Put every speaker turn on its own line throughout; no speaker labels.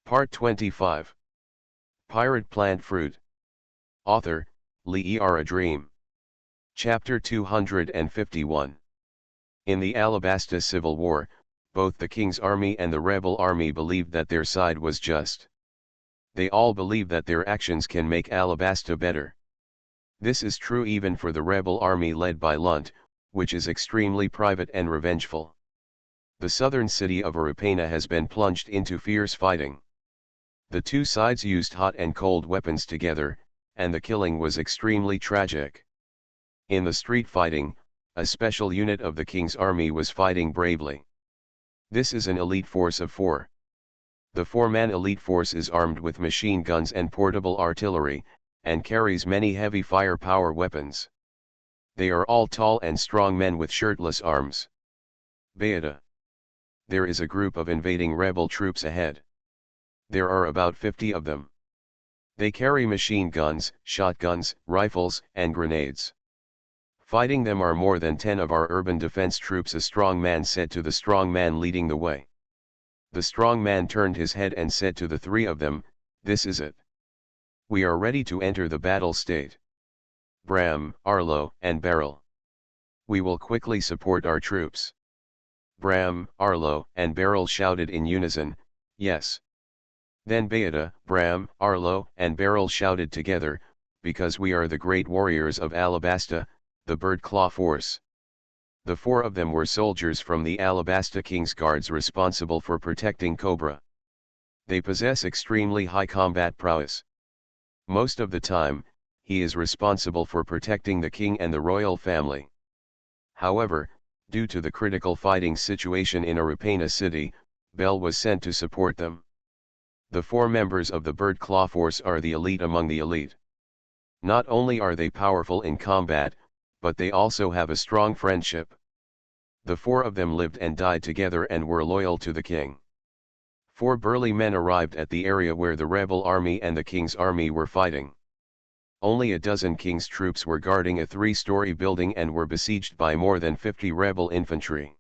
Part 25. Pirate Plant Fruit. Author, Lee A Dream. Chapter 251. In the Alabasta Civil War, both the King's army and the rebel army believed that their side was just. They all believe that their actions can make Alabasta better. This is true even for the rebel army led by Lunt, which is extremely private and revengeful. The southern city of Arapena has been plunged into fierce fighting. The two sides used hot and cold weapons together, and the killing was extremely tragic. In the street fighting, a special unit of the King's army was fighting bravely. This is an elite force of 4. The 4-man elite force is armed with machine guns and portable artillery, and carries many heavy firepower weapons. They are all tall and strong men with shirtless arms. Beta. There is a group of invading rebel troops ahead. There are about 50 of them. They carry machine guns, shotguns, rifles, and grenades. Fighting them are more than 10 of our urban defense troops, a strong man said to the strong man leading the way. The strong man turned his head and said to the 3 of them, "This is it. We are ready to enter the battle state. Bram, Arlo, and Beryl. We will quickly support our troops." Bram, Arlo, and Beryl shouted in unison, "Yes." Then Beata, Bram, Arlo, and Beryl shouted together, "Because we are the great warriors of Alabasta, the Bird Claw Force." The 4 of them were soldiers from the Alabasta King's Guards responsible for protecting Cobra. They possess extremely high combat prowess. Most of the time, he is responsible for protecting the king and the royal family. However, due to the critical fighting situation in Arapena city, Bell was sent to support them. The 4 members of the Bird Claw Force are the elite among the elite. Not only are they powerful in combat, but they also have a strong friendship. The 4 of them lived and died together and were loyal to the king. 4 burly men arrived at the area where the rebel army and the king's army were fighting. Only a dozen king's troops were guarding a 3-story building and were besieged by more than 50 rebel infantry.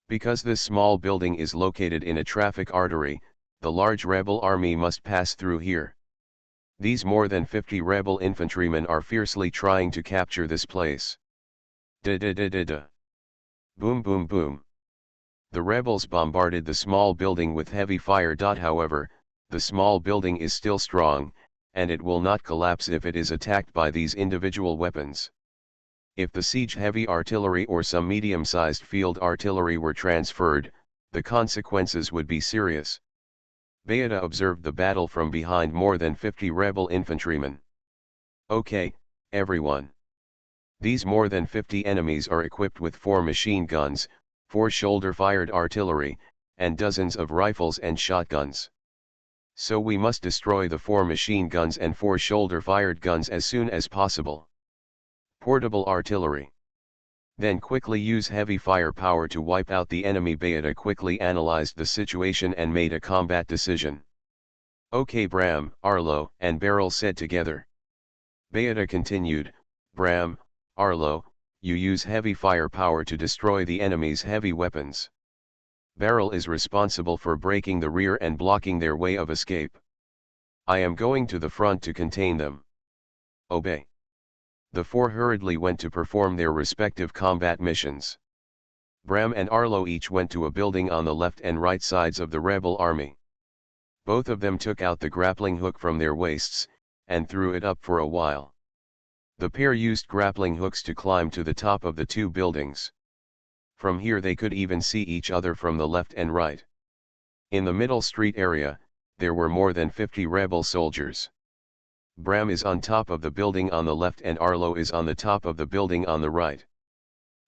Because this small building is located in a traffic artery, the large rebel army must pass through here. These more than 50 rebel infantrymen are fiercely trying to capture this place. Da-da-da-da-da. Boom boom boom. The rebels bombarded the small building with heavy fire. However, the small building is still strong, and it will not collapse if it is attacked by these individual weapons. If the siege heavy artillery or some medium-sized field artillery were transferred, the consequences would be serious. Beata observed the battle from behind more than 50 rebel infantrymen. "Okay, everyone. These more than 50 enemies are equipped with 4 machine guns, 4 shoulder-fired artillery, and dozens of rifles and shotguns. So we must destroy the 4 machine guns and 4 shoulder-fired guns as soon as possible. Portable artillery. Then quickly use heavy firepower to wipe out the enemy." Beata quickly analyzed the situation and made a combat decision. "Okay, Bram, Arlo, and Beryl said together. Beata continued, "Bram, Arlo, you use heavy firepower to destroy the enemy's heavy weapons. Beryl is responsible for breaking the rear and blocking their way of escape. I am going to the front to contain them." "Obey." The 4 hurriedly went to perform their respective combat missions. Bram and Arlo each went to a building on the left and right sides of the rebel army. Both of them took out the grappling hook from their waists, and threw it up for a while. The pair used grappling hooks to climb to the top of the 2 buildings. From here they could even see each other from the left and right. In the middle street area, there were more than 50 rebel soldiers. Bram is on top of the building on the left and Arlo is on the top of the building on the right.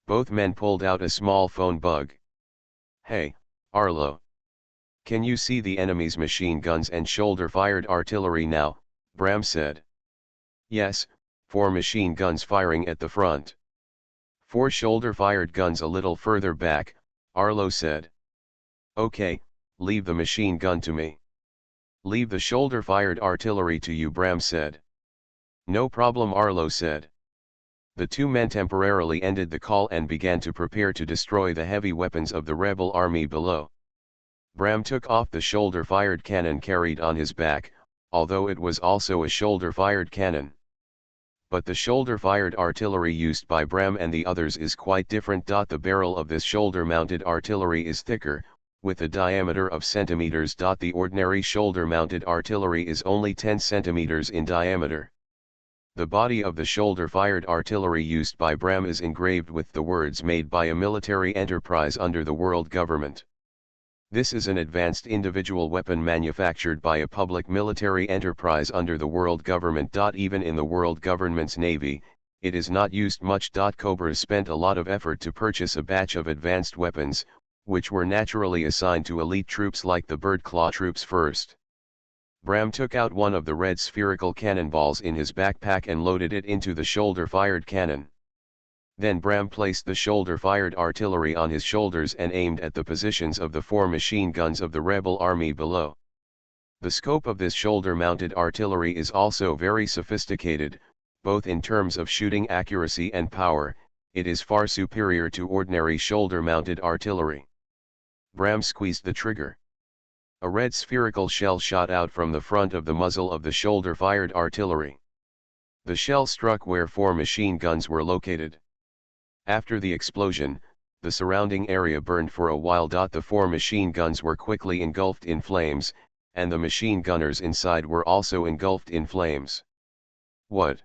Both men pulled out a small phone bug. "Hey, Arlo. Can you see the enemy's machine guns and shoulder-fired artillery now?" Bram said. "Yes, 4 machine guns firing at the front. 4 shoulder-fired guns a little further back," Arlo said. "Okay, leave the machine gun to me." "Leave the shoulder-fired artillery to you," Bram said. "No problem," Arlo said. The 2 men temporarily ended the call and began to prepare to destroy the heavy weapons of the rebel army below. Bram took off the shoulder-fired cannon carried on his back, although it was also a shoulder-fired cannon. But the shoulder-fired artillery used by Bram and the others is quite different. The barrel of this shoulder-mounted artillery is thicker, with a diameter of centimeters. The ordinary shoulder-mounted artillery is only 10 centimeters in diameter. The body of the shoulder-fired artillery used by Bram is engraved with the words "made by a military enterprise under the world government." This is an advanced individual weapon manufactured by a public military enterprise under the world government. Even in the world government's navy, it is not used much. Cobras spent a lot of effort to purchase a batch of advanced weapons, which were naturally assigned to elite troops like the Bird Claw troops first. Bram took out one of the red spherical cannonballs in his backpack and loaded it into the shoulder-fired cannon. Then Bram placed the shoulder-fired artillery on his shoulders and aimed at the positions of the 4 machine guns of the rebel army below. The scope of this shoulder-mounted artillery is also very sophisticated, both in terms of shooting accuracy and power. It is far superior to ordinary shoulder-mounted artillery. Bram squeezed the trigger. A red spherical shell shot out from the front of the muzzle of the shoulder-fired artillery. The shell struck where 4 machine guns were located. After the explosion, the surrounding area burned for a while. The 4 machine guns were quickly engulfed in flames, and the machine gunners inside were also engulfed in flames. "What?"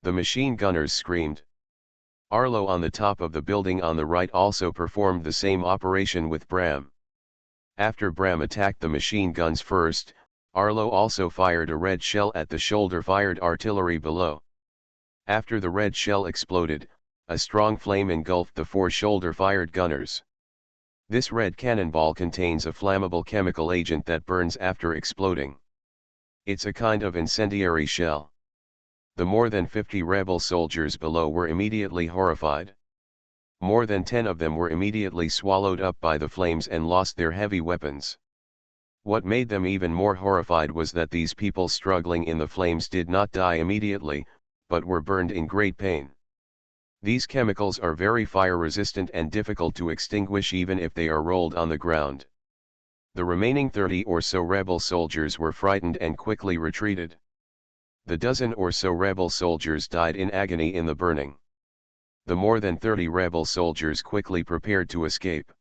the machine gunners screamed. Arlo on the top of the building on the right also performed the same operation with Bram. After Bram attacked the machine guns first, Arlo also fired a red shell at the shoulder-fired artillery below. After the red shell exploded, a strong flame engulfed the 4 shoulder-fired gunners. This red cannonball contains a flammable chemical agent that burns after exploding. It's a kind of incendiary shell. The more than 50 rebel soldiers below were immediately horrified. More than 10 of them were immediately swallowed up by the flames and lost their heavy weapons. What made them even more horrified was that these people struggling in the flames did not die immediately, but were burned in great pain. These chemicals are very fire-resistant and difficult to extinguish even if they are rolled on the ground. The remaining 30 or so rebel soldiers were frightened and quickly retreated. The dozen or so rebel soldiers died in agony in the burning. The more than 30 rebel soldiers quickly prepared to escape.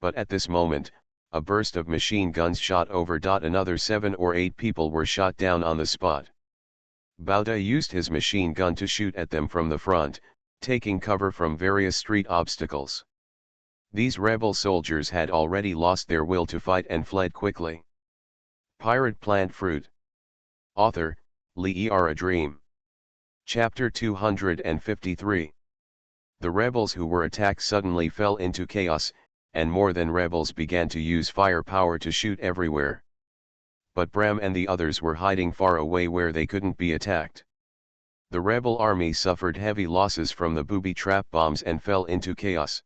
But at this moment, a burst of machine guns shot over. Another 7 or 8 people were shot down on the spot. Bauda used his machine gun to shoot at them from the front, taking cover from various street obstacles. These rebel soldiers had already lost their will to fight and fled quickly. Pirate Plant Fruit. Author, Le'er a Dream. Chapter 253. The rebels who were attacked suddenly fell into chaos, and more than rebels began to use firepower to shoot everywhere. But Bram and the others were hiding far away where they couldn't be attacked. The rebel army suffered heavy losses from the booby trap bombs and fell into chaos.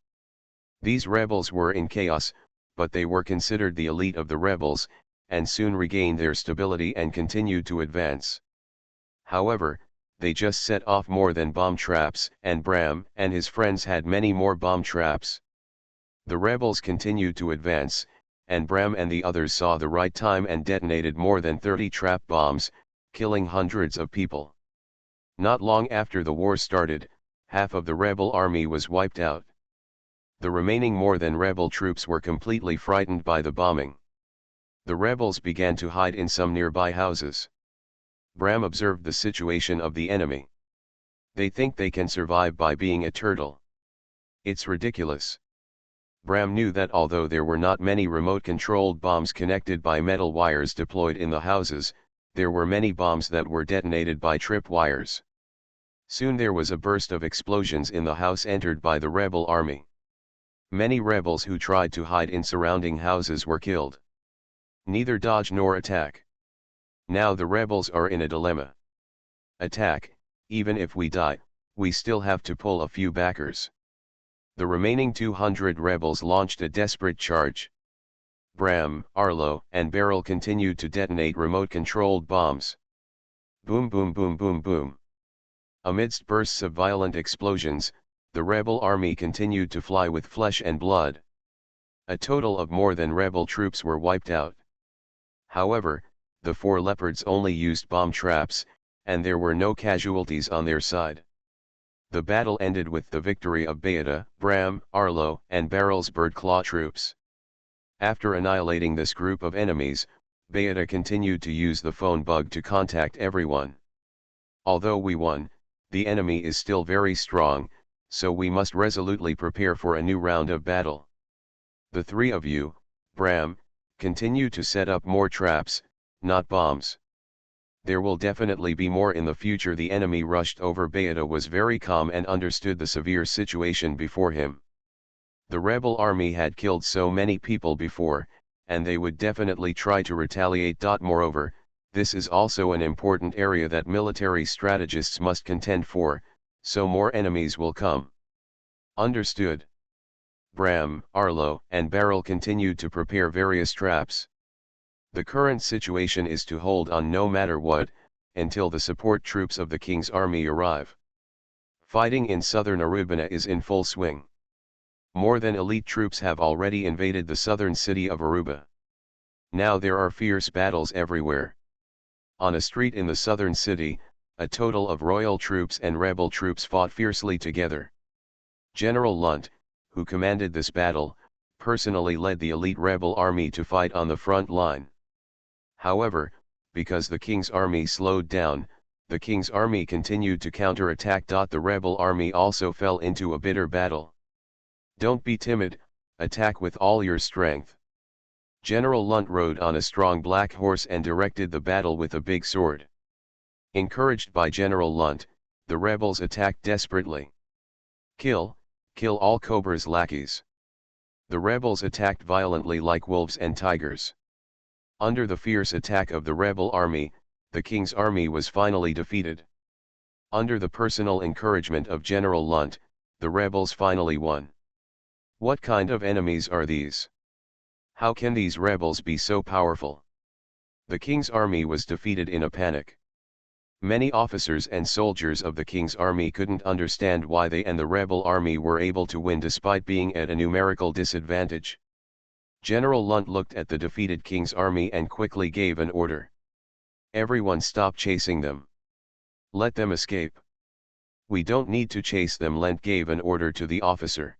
These rebels were in chaos, but they were considered the elite of the rebels, and soon regained their stability and continued to advance. However, they just set off more than bomb traps, and Bram and his friends had many more bomb traps. The rebels continued to advance, and Bram and the others saw the right time and detonated more than 30 trap bombs, killing hundreds of people. Not long after the war started, half of the rebel army was wiped out. The remaining more than rebel troops were completely frightened by the bombing. The rebels began to hide in some nearby houses. Bram observed the situation of the enemy. They think they can survive by being a turtle. It's ridiculous. Bram knew that although there were not many remote-controlled bombs connected by metal wires deployed in the houses, there were many bombs that were detonated by trip wires. Soon there was a burst of explosions in the house entered by the rebel army. Many rebels who tried to hide in surrounding houses were killed. Neither dodge nor attack. Now the rebels are in a dilemma. Attack, even if we die, we still have to pull a few backers. The remaining 200 rebels launched a desperate charge. Bram, Arlo, and Beryl continued to detonate remote-controlled bombs. Boom boom boom boom boom. Amidst bursts of violent explosions, the rebel army continued to fly with flesh and blood. A total of more than rebel troops were wiped out. However, the four leopards only used bomb traps, and there were no casualties on their side. The battle ended with the victory of Beta, Bram, Arlo, and Beryl's Birdclaw troops. After annihilating this group of enemies, Beta continued to use the phone bug to contact everyone. Although we won, the enemy is still very strong, so we must resolutely prepare for a new round of battle. The three of you, Bram, continue to set up more traps, not bombs. There will definitely be more in the future. The enemy rushed over. Beta was very calm and understood the severe situation before him. The rebel army had killed so many people before, and they would definitely try to retaliate. Moreover, this is also an important area that military strategists must contend for, so more enemies will come. Understood. Bram, Arlo, and Beryl continued to prepare various traps. The current situation is to hold on no matter what, until the support troops of the King's army arrive. Fighting in southern Arubana is in full swing. More than elite troops have already invaded the southern city of Aruba. Now there are fierce battles everywhere. On a street in the southern city, a total of royal troops and rebel troops fought fiercely together. General Lunt, who commanded this battle, personally led the elite rebel army to fight on the front line. However, because the King's army slowed down, the King's army continued to counterattack. The rebel army also fell into a bitter battle. Don't be timid, attack with all your strength. General Lunt rode on a strong black horse and directed the battle with a big sword. Encouraged by General Lunt, the rebels attacked desperately. Kill all Cobra's lackeys. The rebels attacked violently like wolves and tigers. Under the fierce attack of the rebel army, the King's army was finally defeated. Under the personal encouragement of General Lunt, the rebels finally won. What kind of enemies are these? How can these rebels be so powerful? The King's army was defeated in a panic. Many officers and soldiers of the King's army couldn't understand why they and the rebel army were able to win despite being at a numerical disadvantage. General Lunt looked at the defeated King's army and quickly gave an order. Everyone stop chasing them. Let them escape. We don't need to chase them. Lunt gave an order to the officer.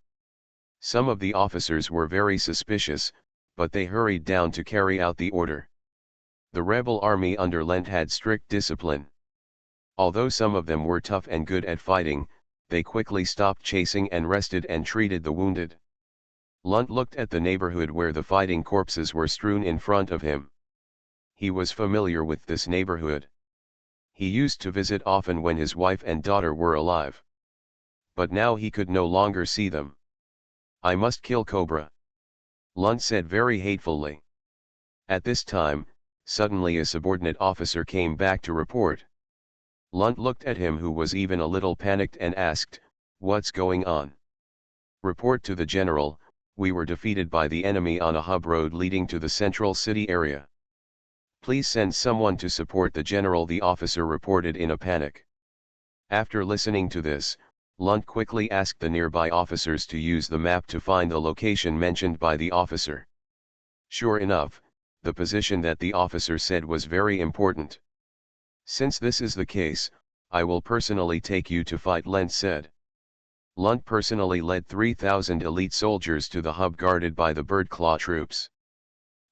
Some of the officers were very suspicious, but they hurried down to carry out the order. The rebel army under Lunt had strict discipline. Although some of them were tough and good at fighting, they quickly stopped chasing and rested and treated the wounded. Lunt looked at the neighborhood where the fighting corpses were strewn in front of him. He was familiar with this neighborhood. He used to visit often when his wife and daughter were alive. But now he could no longer see them. I must kill Cobra. Lunt said very hatefully. At this time, suddenly a subordinate officer came back to report. Lunt looked at him, who was even a little panicked, and asked, "What's going on?" Report to the general, we were defeated by the enemy on a hub road leading to the central city area. Please send someone to support the general, the officer reported in a panic. After listening to this, Lunt quickly asked the nearby officers to use the map to find the location mentioned by the officer. Sure enough, the position that the officer said was very important. Since this is the case, I will personally take you to fight, Lunt said. Lunt personally led 3,000 elite soldiers to the hub guarded by the Birdclaw troops.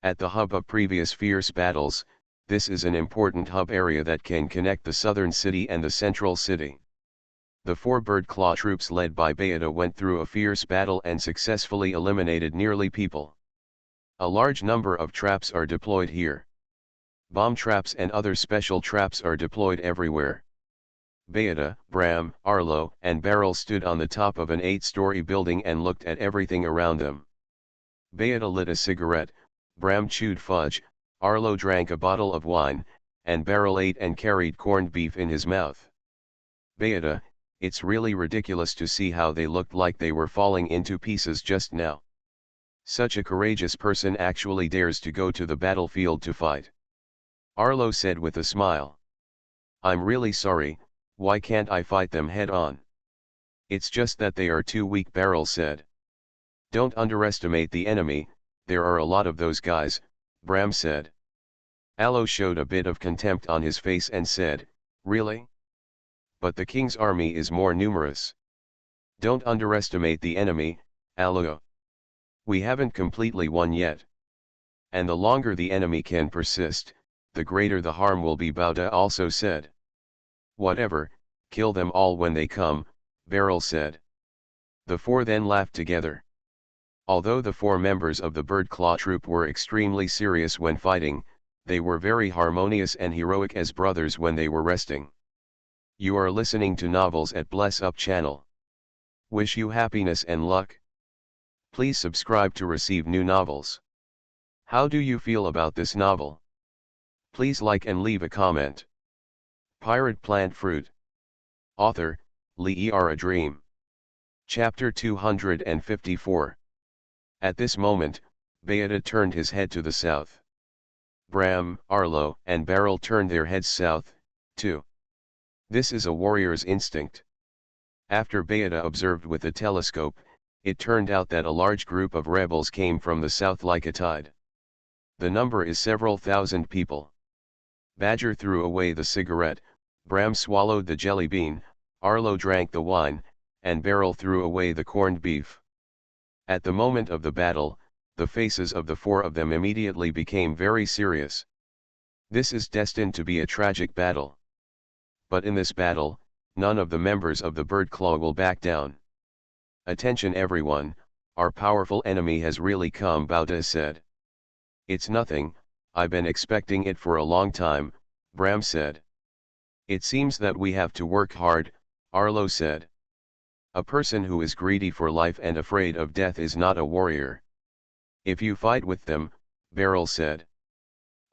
At the hub of previous fierce battles, this is an important hub area that can connect the southern city and the central city. The 4 Birdclaw troops led by Beta went through a fierce battle and successfully eliminated nearly people. A large number of traps are deployed here. Bomb traps and other special traps are deployed everywhere. Beta, Bram, Arlo, and Beryl stood on the top of an 8-story building and looked at everything around them. Beta lit a cigarette, Bram chewed fudge, Arlo drank a bottle of wine, and Beryl ate and carried corned beef in his mouth. Beta, it's really ridiculous to see how they looked like they were falling into pieces just now. Such a courageous person actually dares to go to the battlefield to fight. Arlo said with a smile. I'm really sorry, why can't I fight them head on? It's just that they are too weak, Beryl said. Don't underestimate the enemy, there are a lot of those guys, Bram said. Allo showed a bit of contempt on his face and said, really? But the king's army is more numerous. Don't underestimate the enemy, Allo. We haven't completely won yet. And the longer the enemy can persist, the greater the harm will be, Bauta also said. Whatever, kill them all when they come, Beryl said. The four then laughed together. Although the four members of the Bird Claw troop were extremely serious when fighting, they were very harmonious and heroic as brothers when they were resting. You are listening to Novels at Bless Up channel. Wish you happiness and luck. Please subscribe to receive new novels. How do you feel about this novel? Please like and leave a comment. Pirate Plant Fruit. Author, Le'era Dream. Chapter 254. At this moment, Bayada turned his head to the south. Bram, Arlo, and Beryl turned their heads south, too. This is a warrior's instinct. After Bayada observed with the telescope, it turned out that a large group of rebels came from the south like a tide. The number is several thousand people. Badger threw away the cigarette, Bram swallowed the jelly bean, Arlo drank the wine, and Beryl threw away the corned beef. At the moment of the battle, the faces of the four of them immediately became very serious. This is destined to be a tragic battle. But in this battle, none of the members of the Bird Claw will back down. Attention everyone, our powerful enemy has really come, Bauta said. It's nothing, I've been expecting it for a long time, Bram said. It seems that we have to work hard, Arlo said. A person who is greedy for life and afraid of death is not a warrior. If you fight with them, Beryl said.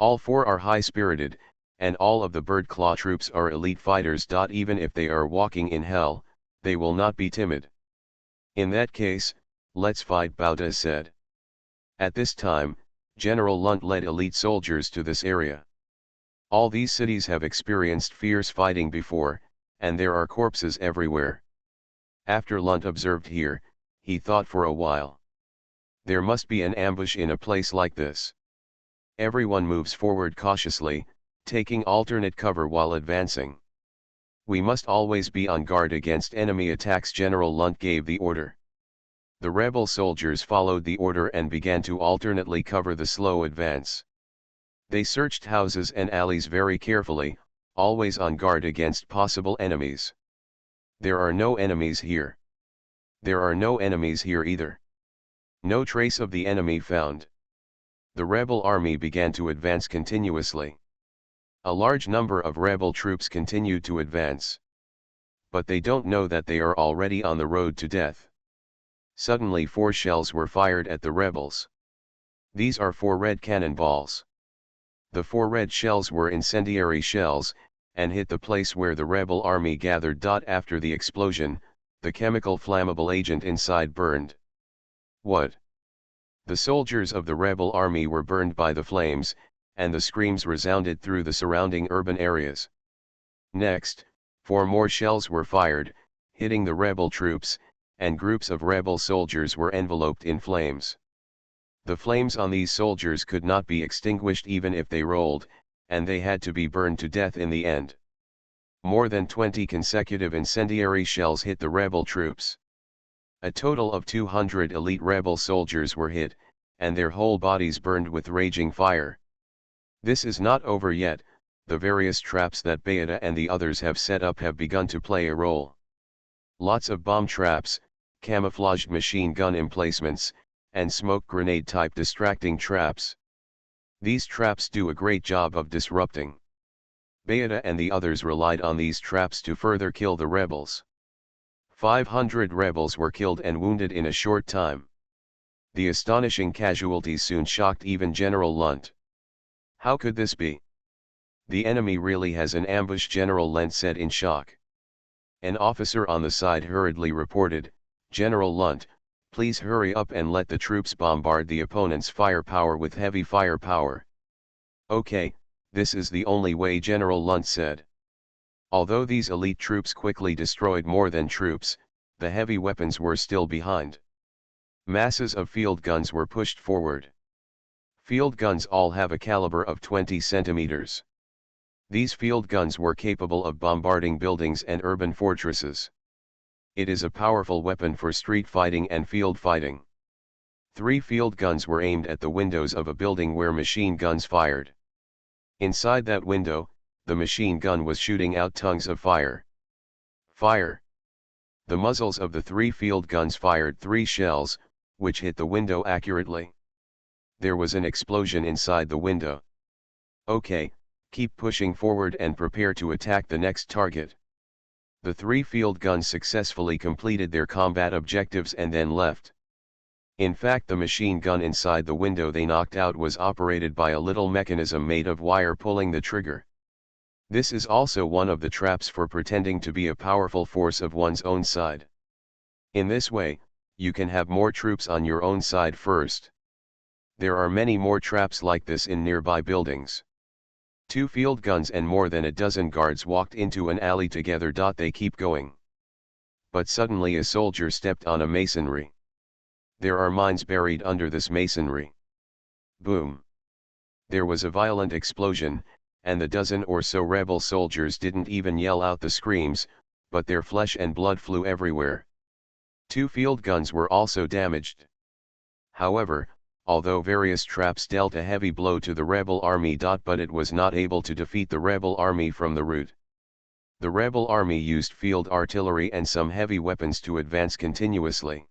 All four are high-spirited, and all of the Bird Claw troops are elite fighters. Even if they are walking in hell, they will not be timid. In that case, let's fight, Bauta said. At this time, General Lunt led elite soldiers to this area. All these cities have experienced fierce fighting before, and there are corpses everywhere. After Lunt observed here, he thought for a while. There must be an ambush in a place like this. Everyone moves forward cautiously, taking alternate cover while advancing. We must always be on guard against enemy attacks. General Lunt gave the order. The rebel soldiers followed the order and began to alternately cover the slow advance. They searched houses and alleys very carefully, always on guard against possible enemies. There are no enemies here. There are no enemies here either. No trace of the enemy found. The rebel army began to advance continuously. A large number of rebel troops continued to advance. But they don't know that they are already on the road to death. Suddenly 4 shells were fired at the rebels. These are 4 red cannonballs. The 4 red shells were incendiary shells, and hit the place where the rebel army gathered. After the explosion, the chemical flammable agent inside burned. What? The soldiers of the rebel army were burned by the flames, and the screams resounded through the surrounding urban areas. Next, 4 more shells were fired, hitting the rebel troops, and groups of rebel soldiers were enveloped in flames. The flames on these soldiers could not be extinguished even if they rolled, and they had to be burned to death in the end. More than 20 consecutive incendiary shells hit the rebel troops. A total of 200 elite rebel soldiers were hit, and their whole bodies burned with raging fire. This is not over yet. The various traps that Bayada and the others have set up have begun to play a role. Lots of bomb traps, camouflaged machine gun emplacements, and smoke grenade type distracting traps. These traps do a great job of disrupting. Bayada and the others relied on these traps to further kill the rebels. 500 rebels were killed and wounded in a short time. The astonishing casualties soon shocked even General Lunt. How could this be? The enemy really has an ambush, General Lunt said in shock. An officer on the side hurriedly reported, General Lunt, please hurry up and let the troops bombard the opponent's firepower with heavy firepower. Okay, this is the only way, General Lunt said. Although these elite troops quickly destroyed more than troops, the heavy weapons were still behind. Masses of field guns were pushed forward. Field guns all have a caliber of 20 centimeters. These field guns were capable of bombarding buildings and urban fortresses. It is a powerful weapon for street fighting and field fighting. 3 field guns were aimed at the windows of a building where machine guns fired. Inside that window, the machine gun was shooting out tongues of fire. Fire! The muzzles of the 3 field guns fired 3 shells, which hit the window accurately. There was an explosion inside the window. Okay, keep pushing forward and prepare to attack the next target. The 3 field guns successfully completed their combat objectives and then left. In fact, the machine gun inside the window they knocked out was operated by a little mechanism made of wire pulling the trigger. This is also one of the traps for pretending to be a powerful force of one's own side. In this way, you can have more troops on your own side first. There are many more traps like this in nearby buildings. 2 field guns and more than a dozen guards walked into an alley together. They keep going. But suddenly a soldier stepped on a masonry. There are mines buried under this masonry. Boom! There was a violent explosion, and the dozen or so rebel soldiers didn't even yell out the screams, but their flesh and blood flew everywhere. 2 field guns were also damaged. However, although various traps dealt a heavy blow to the rebel army. But it was not able to defeat the rebel army from the root. The rebel army used field artillery and some heavy weapons to advance continuously.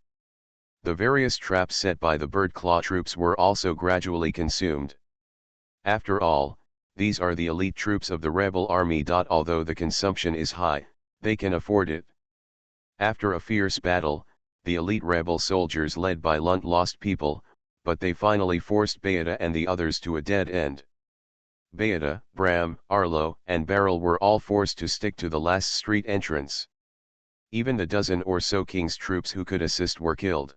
The various traps set by the bird claw troops were also gradually consumed. After all, these are the elite troops of the rebel army. Although the consumption is high, they can afford it. After a fierce battle, the elite rebel soldiers led by Lunt lost people, but they finally forced Bayada and the others to a dead end. Bayada, Bram, Arlo, and Beryl were all forced to stick to the last street entrance. Even the dozen or so king's troops who could assist were killed.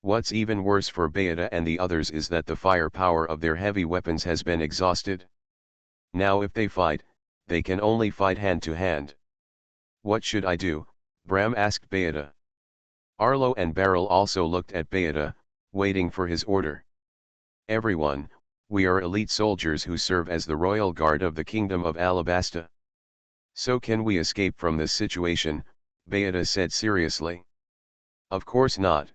What's even worse for Bayada and the others is that the firepower of their heavy weapons has been exhausted. Now if they fight, they can only fight hand to hand. What should I do? Bram asked Bayada. Arlo and Beryl also looked at Bayada, waiting for his order. Everyone, we are elite soldiers who serve as the royal guard of the kingdom of Alabasta. So can we escape from this situation? Bayada said seriously. Of course not.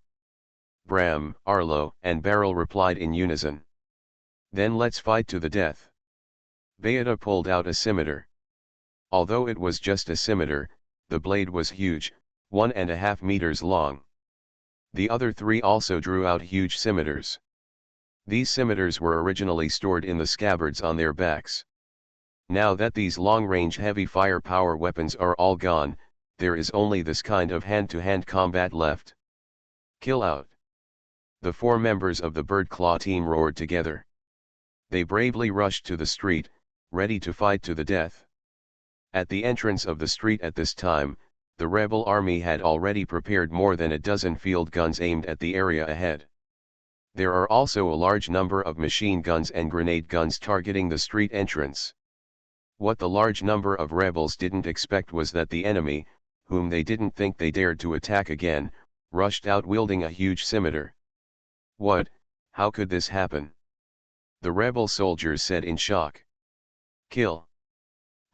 Bram, Arlo, and Beryl replied in unison. Then let's fight to the death. Bayada pulled out a scimitar. Although it was just a scimitar, the blade was huge, 1.5 meters long. The other 3 also drew out huge scimitars. These scimitars were originally stored in the scabbards on their backs. Now that these long-range heavy firepower weapons are all gone, there is only this kind of hand-to-hand combat left. Kill out! The 4 members of the Bird Claw team roared together. They bravely rushed to the street, ready to fight to the death. At the entrance of the street at this time, the rebel army had already prepared more than a dozen field guns aimed at the area ahead. There are also a large number of machine guns and grenade guns targeting the street entrance. What the large number of rebels didn't expect was that the enemy, whom they didn't think they dared to attack again, rushed out wielding a huge scimitar. What? How could this happen? The rebel soldiers said in shock. Kill!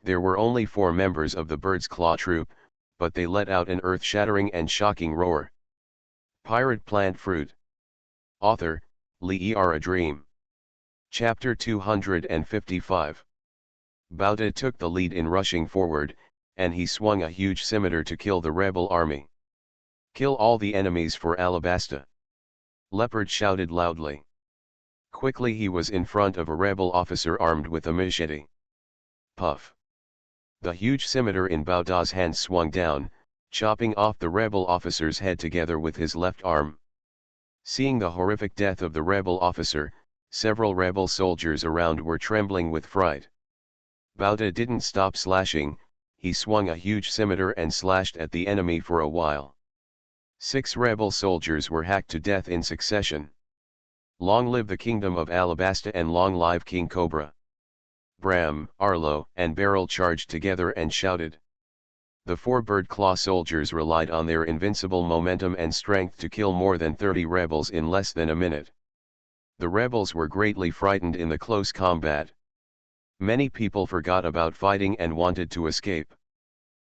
There were only 4 members of the Bird's Claw troop, but they let out an earth-shattering and shocking roar. Pirate Plant Fruit. Author, Lee A Dream. Chapter 255. Bauta took the lead in rushing forward, and he swung a huge scimitar to kill the rebel army. Kill all the enemies for Alabasta! Leopard shouted loudly. Quickly he was in front of a rebel officer armed with a machete. Puff! The huge scimitar in Bauta's hand swung down, chopping off the rebel officer's head together with his left arm. Seeing the horrific death of the rebel officer, several rebel soldiers around were trembling with fright. Bauta didn't stop slashing, he swung a huge scimitar and slashed at the enemy for a while. 6 rebel soldiers were hacked to death in succession. Long live the kingdom of Alabasta and long live King Cobra! Bram, Arlo, and Beryl charged together and shouted. The 4 Bird Claw soldiers relied on their invincible momentum and strength to kill more than 30 rebels in less than a minute. The rebels were greatly frightened in the close combat. Many people forgot about fighting and wanted to escape.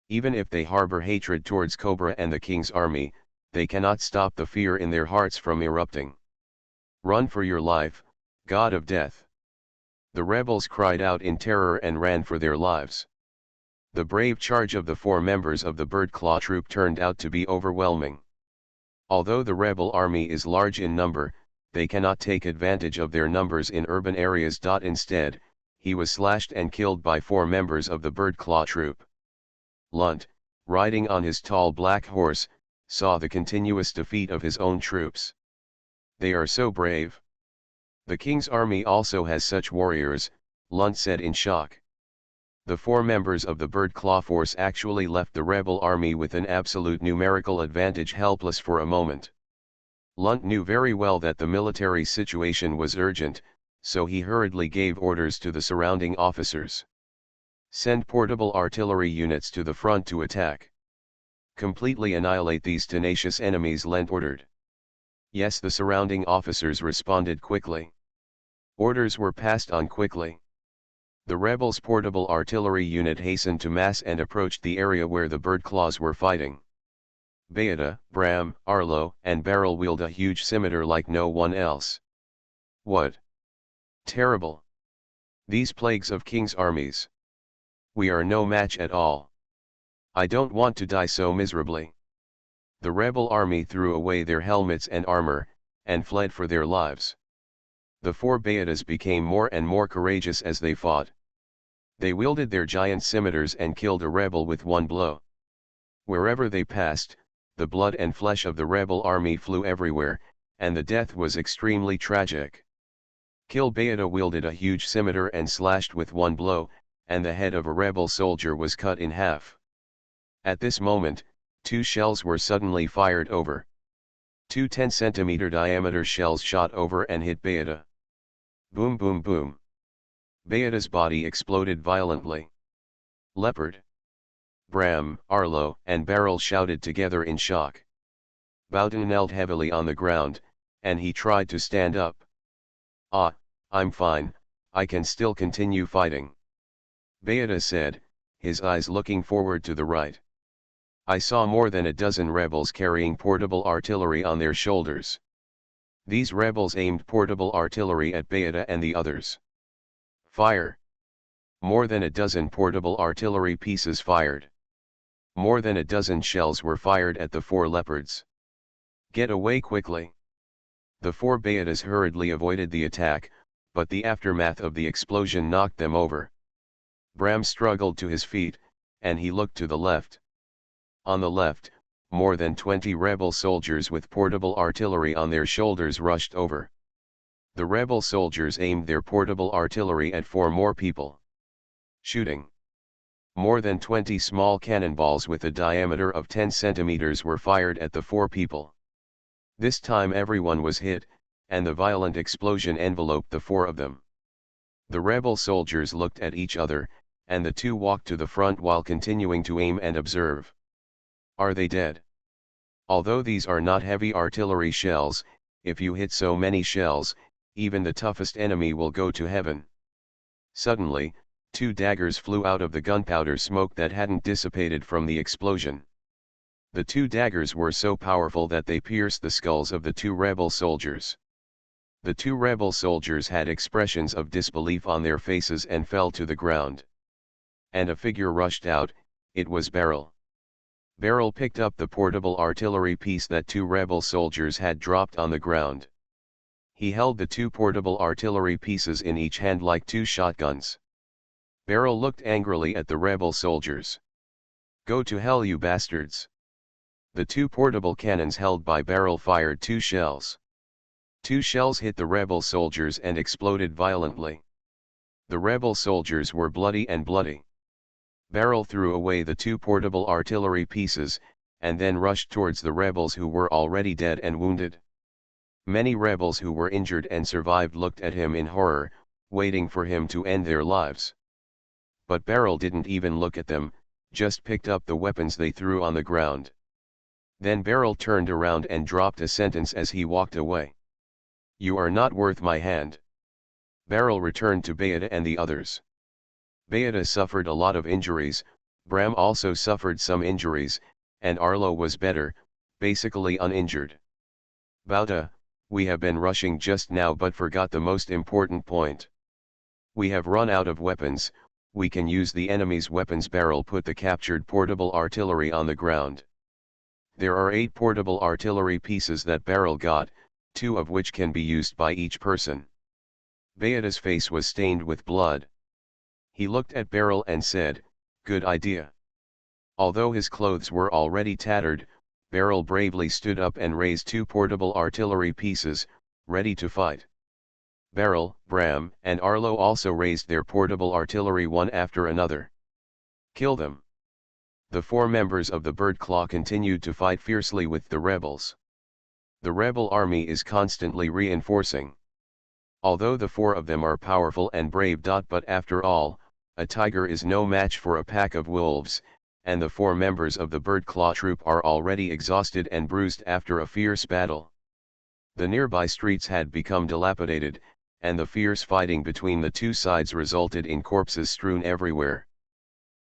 Even if they harbor hatred towards Cobra and the king's army, they cannot stop the fear in their hearts from erupting. "Run for your life, God of Death!" The rebels cried out in terror and ran for their lives. The brave charge of the 4 members of the Bird Claw troop turned out to be overwhelming. Although the rebel army is large in number, they cannot take advantage of their numbers in urban areas. Instead, he was slashed and killed by 4 members of the Bird Claw troop. Lunt, riding on his tall black horse, saw the continuous defeat of his own troops. "They are so brave. The king's army also has such warriors," Lunt said in shock. The 4 members of the Bird Claw force actually left the rebel army with an absolute numerical advantage, helpless for a moment. Lunt knew very well that the military situation was urgent, so he hurriedly gave orders to the surrounding officers. "Send portable artillery units to the front to attack. Completely annihilate these tenacious enemies," Lunt ordered. Yes, the surrounding officers responded quickly. Orders were passed on quickly. The rebels' portable artillery unit hastened to mass and approached the area where the Bird Claws were fighting. Bayada, Bram, Arlo, and Beryl wield a huge scimitar like no one else. What terrible! These plagues of king's armies! We are no match at all. I don't want to die so miserably. The rebel army threw away their helmets and armor, and fled for their lives. The 4 Bayadas became more and more courageous as they fought. They wielded their giant scimitars and killed a rebel with one blow. Wherever they passed, the blood and flesh of the rebel army flew everywhere, and the death was extremely tragic. Kil Bayada wielded a huge scimitar and slashed with one blow, and the head of a rebel soldier was cut in half. At this moment, 2 shells were suddenly fired over. 2 10-centimeter diameter shells shot over and hit Bayada. Boom boom boom. Bayada's body exploded violently. Leopard, Bram, Arlo, and Beryl shouted together in shock. Bowden knelt heavily on the ground, and he tried to stand up. "Ah, I'm fine, I can still continue fighting," Bayada said, his eyes looking forward to the right. "I saw more than a dozen rebels carrying portable artillery on their shoulders. These rebels aimed portable artillery at Bayada and the others. Fire! More than a dozen portable artillery pieces fired. More than a dozen shells were fired at the 4 leopards. Get away quickly!" The 4 Bayadas hurriedly avoided the attack, but the aftermath of the explosion knocked them over. Bram struggled to his feet, and he looked to the left. On the left, more than 20 rebel soldiers with portable artillery on their shoulders rushed over. The rebel soldiers aimed their portable artillery at 4 more people. Shooting. More than 20 small cannonballs with a diameter of 10 centimeters were fired at the 4 people. This time everyone was hit, and the violent explosion enveloped the 4 of them. The rebel soldiers looked at each other, and the 2 walked to the front while continuing to aim and observe. Are they dead? Although these are not heavy artillery shells, if you hit so many shells, even the toughest enemy will go to heaven. Suddenly, 2 daggers flew out of the gunpowder smoke that hadn't dissipated from the explosion. The 2 daggers were so powerful that they pierced the skulls of the 2 rebel soldiers. The 2 rebel soldiers had expressions of disbelief on their faces and fell to the ground. And a figure rushed out. It was Beryl. Beryl picked up the portable artillery piece that 2 rebel soldiers had dropped on the ground. He held the 2 portable artillery pieces in each hand like 2 shotguns. Beryl looked angrily at the rebel soldiers. "Go to hell, you bastards!" The 2 portable cannons held by Beryl fired 2 shells. 2 shells hit the rebel soldiers and exploded violently. The rebel soldiers were bloody. Beryl threw away the 2 portable artillery pieces, and then rushed towards the rebels who were already dead and wounded. Many rebels who were injured and survived looked at him in horror, waiting for him to end their lives. But Beryl didn't even look at them. just picked up the weapons they threw on the ground. Then Beryl turned around and dropped a sentence as he walked away. "You are not worth my hand." Beryl returned to Bayada and the others. Bayada suffered a lot of injuries, Bram also suffered some injuries, and Arlo was better, basically uninjured. "Bauta, we have been rushing just now but forgot the most important point. We have run out of weapons, we can use the enemy's weapons." Beryl put the captured portable artillery on the ground. There are 8 portable artillery pieces that Beryl got, 2 of which can be used by each person. Bayada's face was stained with blood. He looked at Beryl and said, "Good idea." Although his clothes were already tattered, Beryl bravely stood up and raised 2 portable artillery pieces, ready to fight. Beryl, Bram, and Arlo also raised their portable artillery one after another. "Kill them." The 4 members of the Bird Claw continued to fight fiercely with the rebels. The rebel army is constantly reinforcing. Although the 4 of them are powerful and brave. But after all, a tiger is no match for a pack of wolves, and the 4 members of the Bird Claw troop are already exhausted and bruised after a fierce battle. The nearby streets had become dilapidated, and the fierce fighting between the 2 sides resulted in corpses strewn everywhere.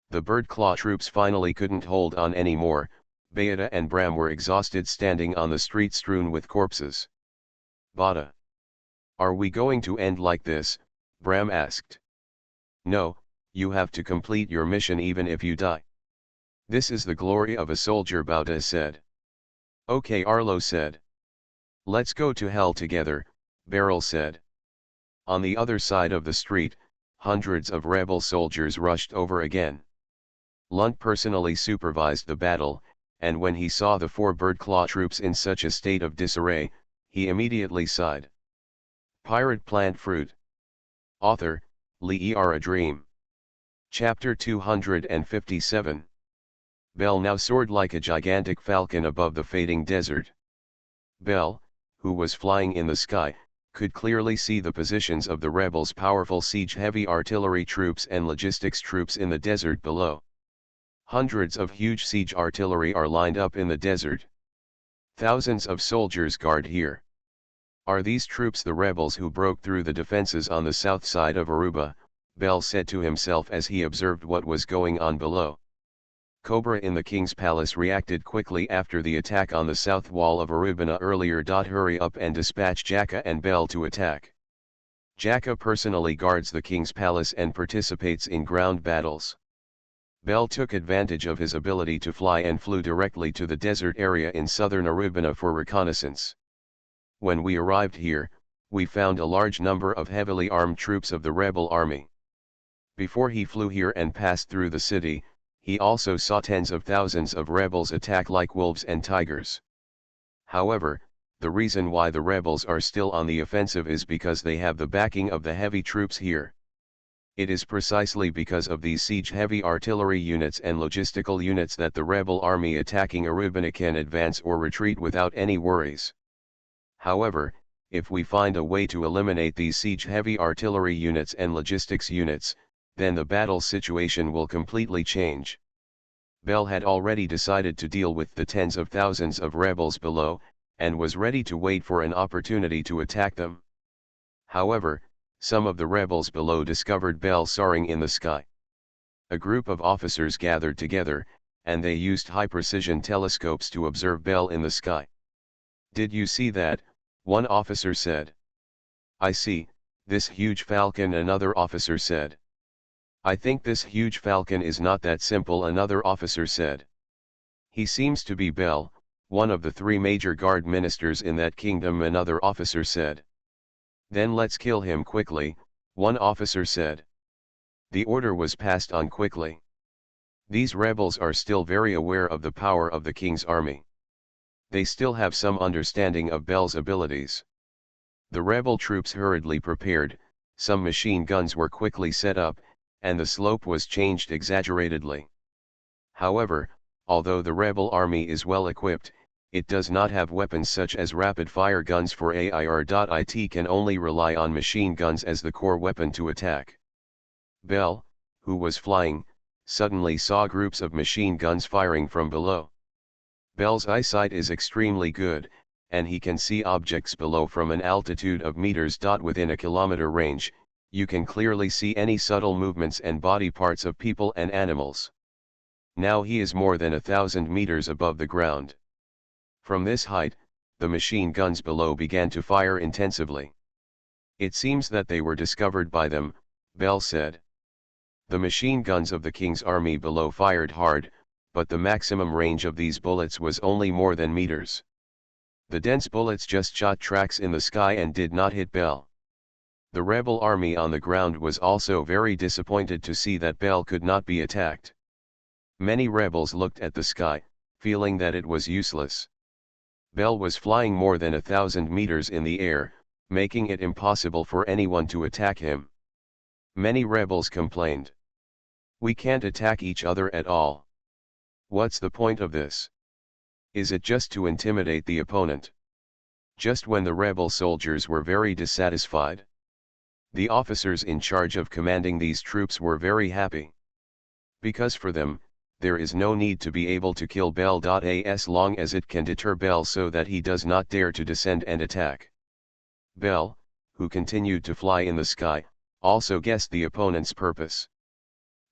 The Bird Claw troops finally couldn't hold on anymore. Bayada and Bram were exhausted standing on the street strewn with corpses. "Bada. Are we going to end like this?" Bram asked. "No, you have to complete your mission even if you die. This is the glory of a soldier," Bauta said. "Okay," Arlo said. "Let's go to hell together," Beryl said. On the other side of the street, hundreds of rebel soldiers rushed over again. Lunt personally supervised the battle, and when he saw the 4 Bird Claw troops in such a state of disarray, he immediately sighed. Pirate Plant Fruit. Author, Lee A Dream. Chapter 257. Bel now soared like a gigantic falcon above the fading desert. Bel, who was flying in the sky, could clearly see the positions of the rebels' powerful siege-heavy artillery troops and logistics troops in the desert below. Hundreds of huge siege artillery are lined up in the desert. Thousands of soldiers guard here. Are these troops the rebels who broke through the defenses on the south side of Aruba? Bel said to himself as he observed what was going on below. Cobra in the King's Palace reacted quickly after the attack on the south wall of Arubana earlier. Hurry up and dispatch Jaka and Bel to attack. Jaka personally guards the King's Palace and participates in ground battles. Bel took advantage of his ability to fly and flew directly to the desert area in southern Arubana for reconnaissance. When we arrived here, we found a large number of heavily armed troops of the rebel army. Before he flew here and passed through the city, he also saw tens of thousands of rebels attack like wolves and tigers. However, the reason why the rebels are still on the offensive is because they have the backing of the heavy troops here. It is precisely because of these siege-heavy artillery units and logistical units that the rebel army attacking Arubana can advance or retreat without any worries. However, if we find a way to eliminate these siege-heavy artillery units and logistics units, then the battle situation will completely change. Bel had already decided to deal with the tens of thousands of rebels below, and was ready to wait for an opportunity to attack them. However, some of the rebels below discovered Bel soaring in the sky. A group of officers gathered together, and they used high-precision telescopes to observe Bel in the sky. "Did you see that?" one officer said. "I see, this huge falcon," another officer said. "I think this huge falcon is not that simple," another officer said. "He seems to be Bel, one of the 3 major guard ministers in that kingdom," another officer said. "Then let's kill him quickly," one officer said. The order was passed on quickly. These rebels are still very aware of the power of the king's army. They still have some understanding of Bel's abilities. The rebel troops hurriedly prepared, some machine guns were quickly set up, and the slope was changed exaggeratedly. However, although the rebel army is well equipped, it does not have weapons such as rapid-fire guns for AIR.IT can only rely on machine guns as the core weapon to attack. Bel, who was flying, suddenly saw groups of machine guns firing from below. Bell's eyesight is extremely good, and he can see objects below from an altitude of meters. Within a kilometer range, you can clearly see any subtle movements and body parts of people and animals. Now he is more than 1,000 meters above the ground. From this height, the machine guns below began to fire intensively. It seems that they were discovered by them, Bell said. The machine guns of the king's army below fired hard, but the maximum range of these bullets was only more than meters. The dense bullets just shot tracks in the sky and did not hit Bell. The rebel army on the ground was also very disappointed to see that Bell could not be attacked. Many rebels looked at the sky, feeling that it was useless. Bell was flying more than 1,000 meters in the air, making it impossible for anyone to attack him. Many rebels complained. "We can't attack each other at all. What's the point of this? Is it just to intimidate the opponent?" Just when the rebel soldiers were very dissatisfied, the officers in charge of commanding these troops were very happy. Because for them, there is no need to be able to kill Bell as long as it can deter Bell so that he does not dare to descend and attack. Bell, who continued to fly in the sky, also guessed the opponent's purpose.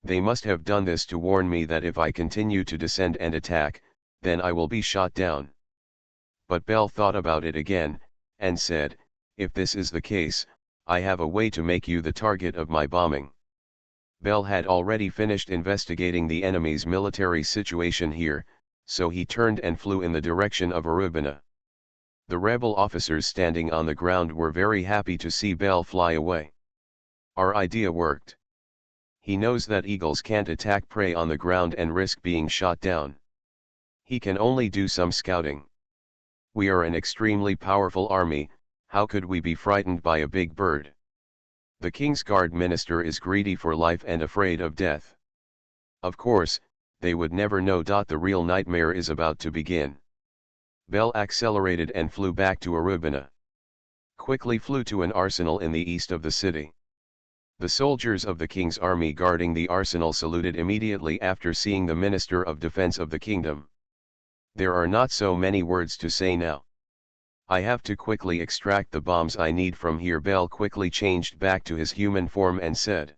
"They must have done this to warn me that if I continue to descend and attack, then I will be shot down." But Bell thought about it again, and said, "If this is the case, I have a way to make you the target of my bombing." Bell had already finished investigating the enemy's military situation here, so he turned and flew in the direction of Arubina. The rebel officers standing on the ground were very happy to see Bell fly away. "Our idea worked. He knows that eagles can't attack prey on the ground and risk being shot down. He can only do some scouting. We are an extremely powerful army, how could we be frightened by a big bird? The King's Guard minister is greedy for life and afraid of death. Of course, they would never know. The real nightmare is about to begin." Bell accelerated and flew back to Arubina. Quickly flew to an arsenal in the east of the city. The soldiers of the king's army guarding the arsenal saluted immediately after seeing the Minister of Defense of the kingdom. "There are not so many words to say now. I have to quickly extract the bombs I need from here." Bell quickly changed back to his human form and said.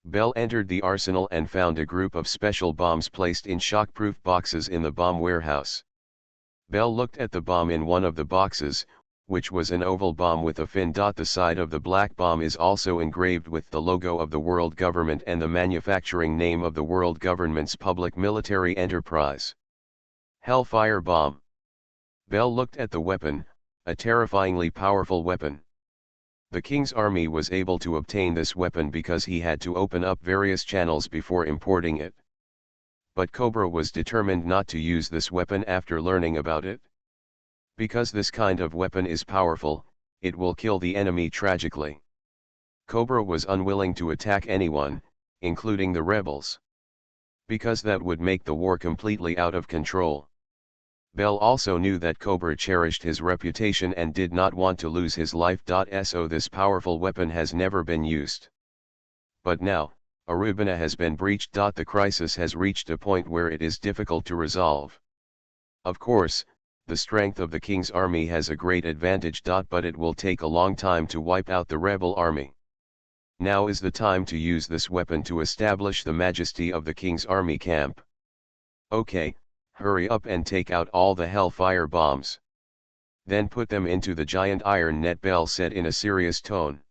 Bell entered the arsenal and found a group of special bombs placed in shockproof boxes in the bomb warehouse. Bell looked at the bomb in one of the boxes, which was an oval bomb with a fin. The side of the black bomb is also engraved with the logo of the world government and the manufacturing name of the world government's public military enterprise. Hellfire bomb. Bell looked at the weapon, a terrifyingly powerful weapon. The king's army was able to obtain this weapon because he had to open up various channels before importing it. But Cobra was determined not to use this weapon after learning about it. Because this kind of weapon is powerful, it will kill the enemy tragically. Cobra was unwilling to attack anyone, including the rebels. Because that would make the war completely out of control. Bell also knew that Cobra cherished his reputation and did not want to lose his life. So this powerful weapon has never been used. But now, Arubina has been breached. The crisis has reached a point where it is difficult to resolve. Of course, the strength of the king's army has a great advantage. But it will take a long time to wipe out the rebel army. Now is the time to use this weapon to establish the majesty of the king's army camp. Okay, hurry up and take out all the hellfire bombs. Then put them into the giant iron net, Bell said in a serious tone.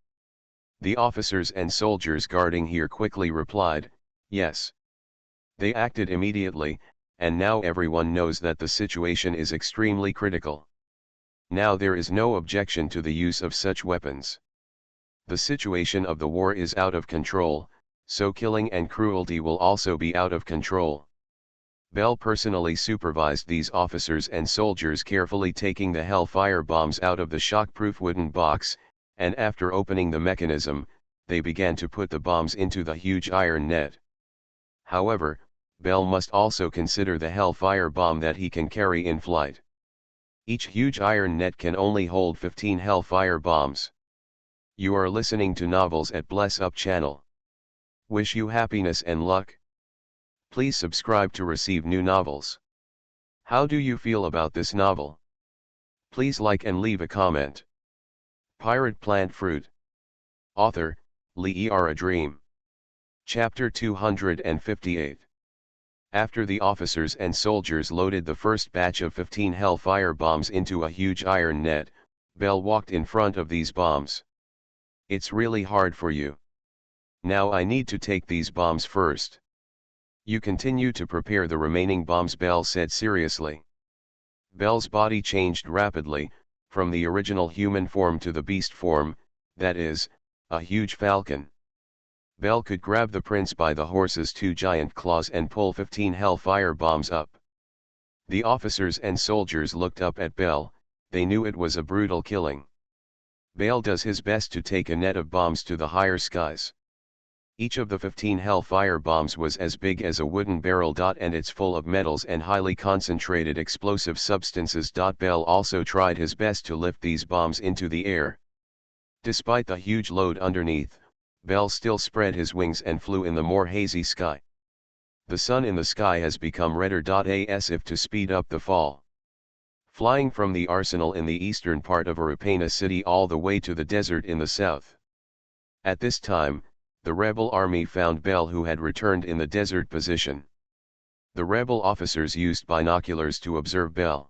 The officers and soldiers guarding here quickly replied, "Yes." They acted immediately, and now everyone knows that the situation is extremely critical. Now there is no objection to the use of such weapons. The situation of the war is out of control, so killing and cruelty will also be out of control. Bell personally supervised these officers and soldiers carefully taking the hellfire bombs out of the shockproof wooden box, and after opening the mechanism, they began to put the bombs into the huge iron net. However, Bell must also consider the hellfire bomb that he can carry in flight. Each huge iron net can only hold 15 hellfire bombs. You are listening to novels at Bless Up channel. Wish you happiness and luck. Please subscribe to receive new novels. How do you feel about this novel? Please like and leave a comment. Pirate Plant Fruit. Author, Lee A Dream. Chapter 258. After the officers and soldiers loaded the first batch of 15 Hellfire bombs into a huge iron net, Bell walked in front of these bombs. It's really hard for you. Now I need to take these bombs first. You continue to prepare the remaining bombs, Bell said seriously. Bell's body changed rapidly, from the original human form to the beast form, that is, a huge falcon. Bell could grab the prince by the horse's two giant claws and pull 15 Hellfire bombs up. The officers and soldiers looked up at Bell, they knew it was a brutal killing. Bell does his best to take a net of bombs to the higher skies. Each of the 15 Hellfire bombs was as big as a wooden barrel. And it's full of metals and highly concentrated explosive substances. Bell also tried his best to lift these bombs into the air. Despite the huge load underneath, Bell still spread his wings and flew in the more hazy sky. The sun in the sky has become redder as if to speed up the fall. Flying from the arsenal in the eastern part of Arupana city all the way to the desert in the south. At this time, the rebel army found Bell, who had returned in the desert position. The rebel officers used binoculars to observe Bell.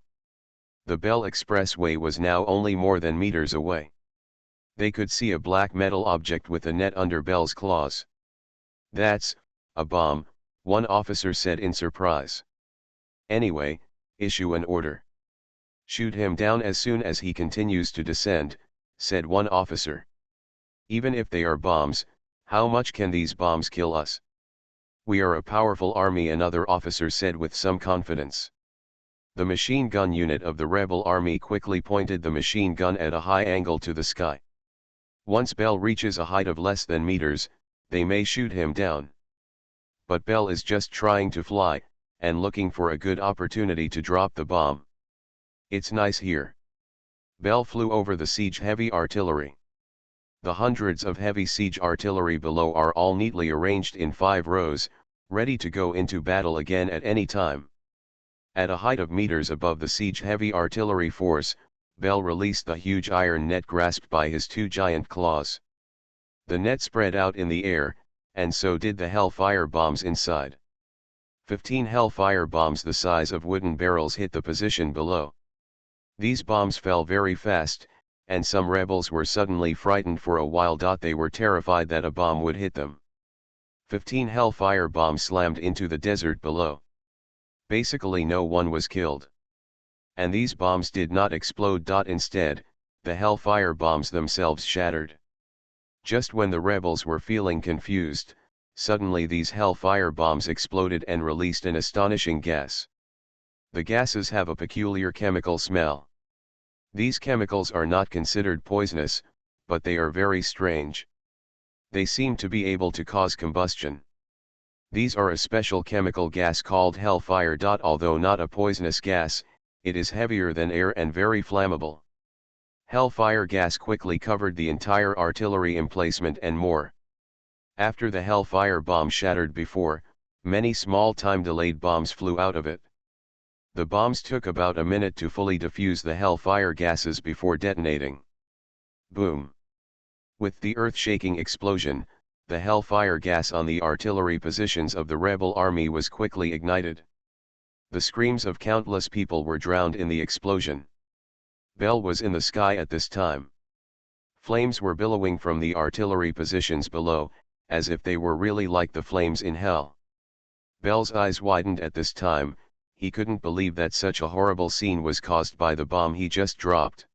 The Bell Expressway was now only more than meters away. They could see a black metal object with a net under Bell's claws. That's a bomb, one officer said in surprise. Anyway, issue an order. Shoot him down as soon as he continues to descend, said one officer. Even if they are bombs, how much can these bombs kill us? We are a powerful army, another officer said with some confidence. The machine gun unit of the rebel army quickly pointed the machine gun at a high angle to the sky. Once Bell reaches a height of less than meters, they may shoot him down. But Bell is just trying to fly, and looking for a good opportunity to drop the bomb. It's nice here. Bell flew over the siege heavy artillery. The hundreds of heavy siege artillery below are all neatly arranged in 5 rows, ready to go into battle again at any time. At a height of meters above the siege heavy artillery force, Bell released the huge iron net grasped by his 2 giant claws. The net spread out in the air, and so did the Hellfire bombs inside. 15 Hellfire bombs the size of wooden barrels hit the position below. These bombs fell very fast, and some rebels were suddenly frightened for a while. They were terrified that a bomb would hit them. 15 Hellfire bombs slammed into the desert below. Basically no one was killed. And these bombs did not explode. Instead, the Hellfire bombs themselves shattered. Just when the rebels were feeling confused, suddenly these Hellfire bombs exploded and released an astonishing gas. The gases have a peculiar chemical smell. These chemicals are not considered poisonous, but they are very strange. They seem to be able to cause combustion. These are a special chemical gas called Hellfire. Although not a poisonous gas, it is heavier than air and very flammable. Hellfire gas quickly covered the entire artillery emplacement and more. After the Hellfire bomb shattered before, many small time-delayed bombs flew out of it. The bombs took about a minute to fully diffuse the Hellfire gases before detonating. Boom! With the earth-shaking explosion, the Hellfire gas on the artillery positions of the rebel army was quickly ignited. The screams of countless people were drowned in the explosion. Bell was in the sky at this time. Flames were billowing from the artillery positions below, as if they were really like the flames in hell. Bell's eyes widened at this time. He couldn't believe that such a horrible scene was caused by the bomb he just dropped.